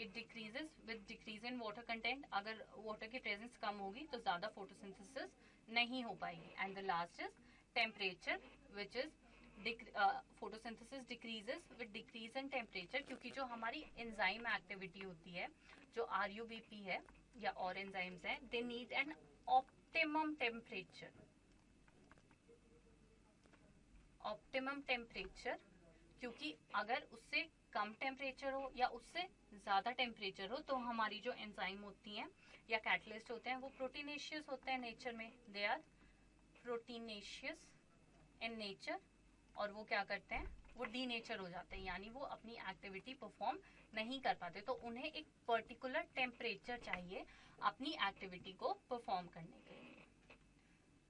It decreases with decrease in water content. अगर water की presence कम होगी तो ज़्यादा photosynthesis नहीं हो पाएगी. And the last is temperature, which is photosynthesis decreases with decrease in temperature. क्योंकि जो हमारी enzyme activity होती है, जो RUBP है या और enzymes हैं, they need an optimum temperature. Optimum temperature क्योंकि अगर उससे कम टेम्परेचर हो या उससे ज्यादा टेम्परेचर हो तो हमारी जो एंजाइम होती हैं या कैटलिस्ट होते हैं वो प्रोटीनेशियस होते हैं नेचर में. They are proteinaceous in nature और वो क्या करते हैं वो डीनेचर हो जाते हैं यानी वो अपनी एक्टिविटी परफॉर्म नहीं कर पाते. तो उन्हें एक पर्टिकुलर टेम्परेचर चाहिए अपनी एक्टिविटी को परफॉर्म करने के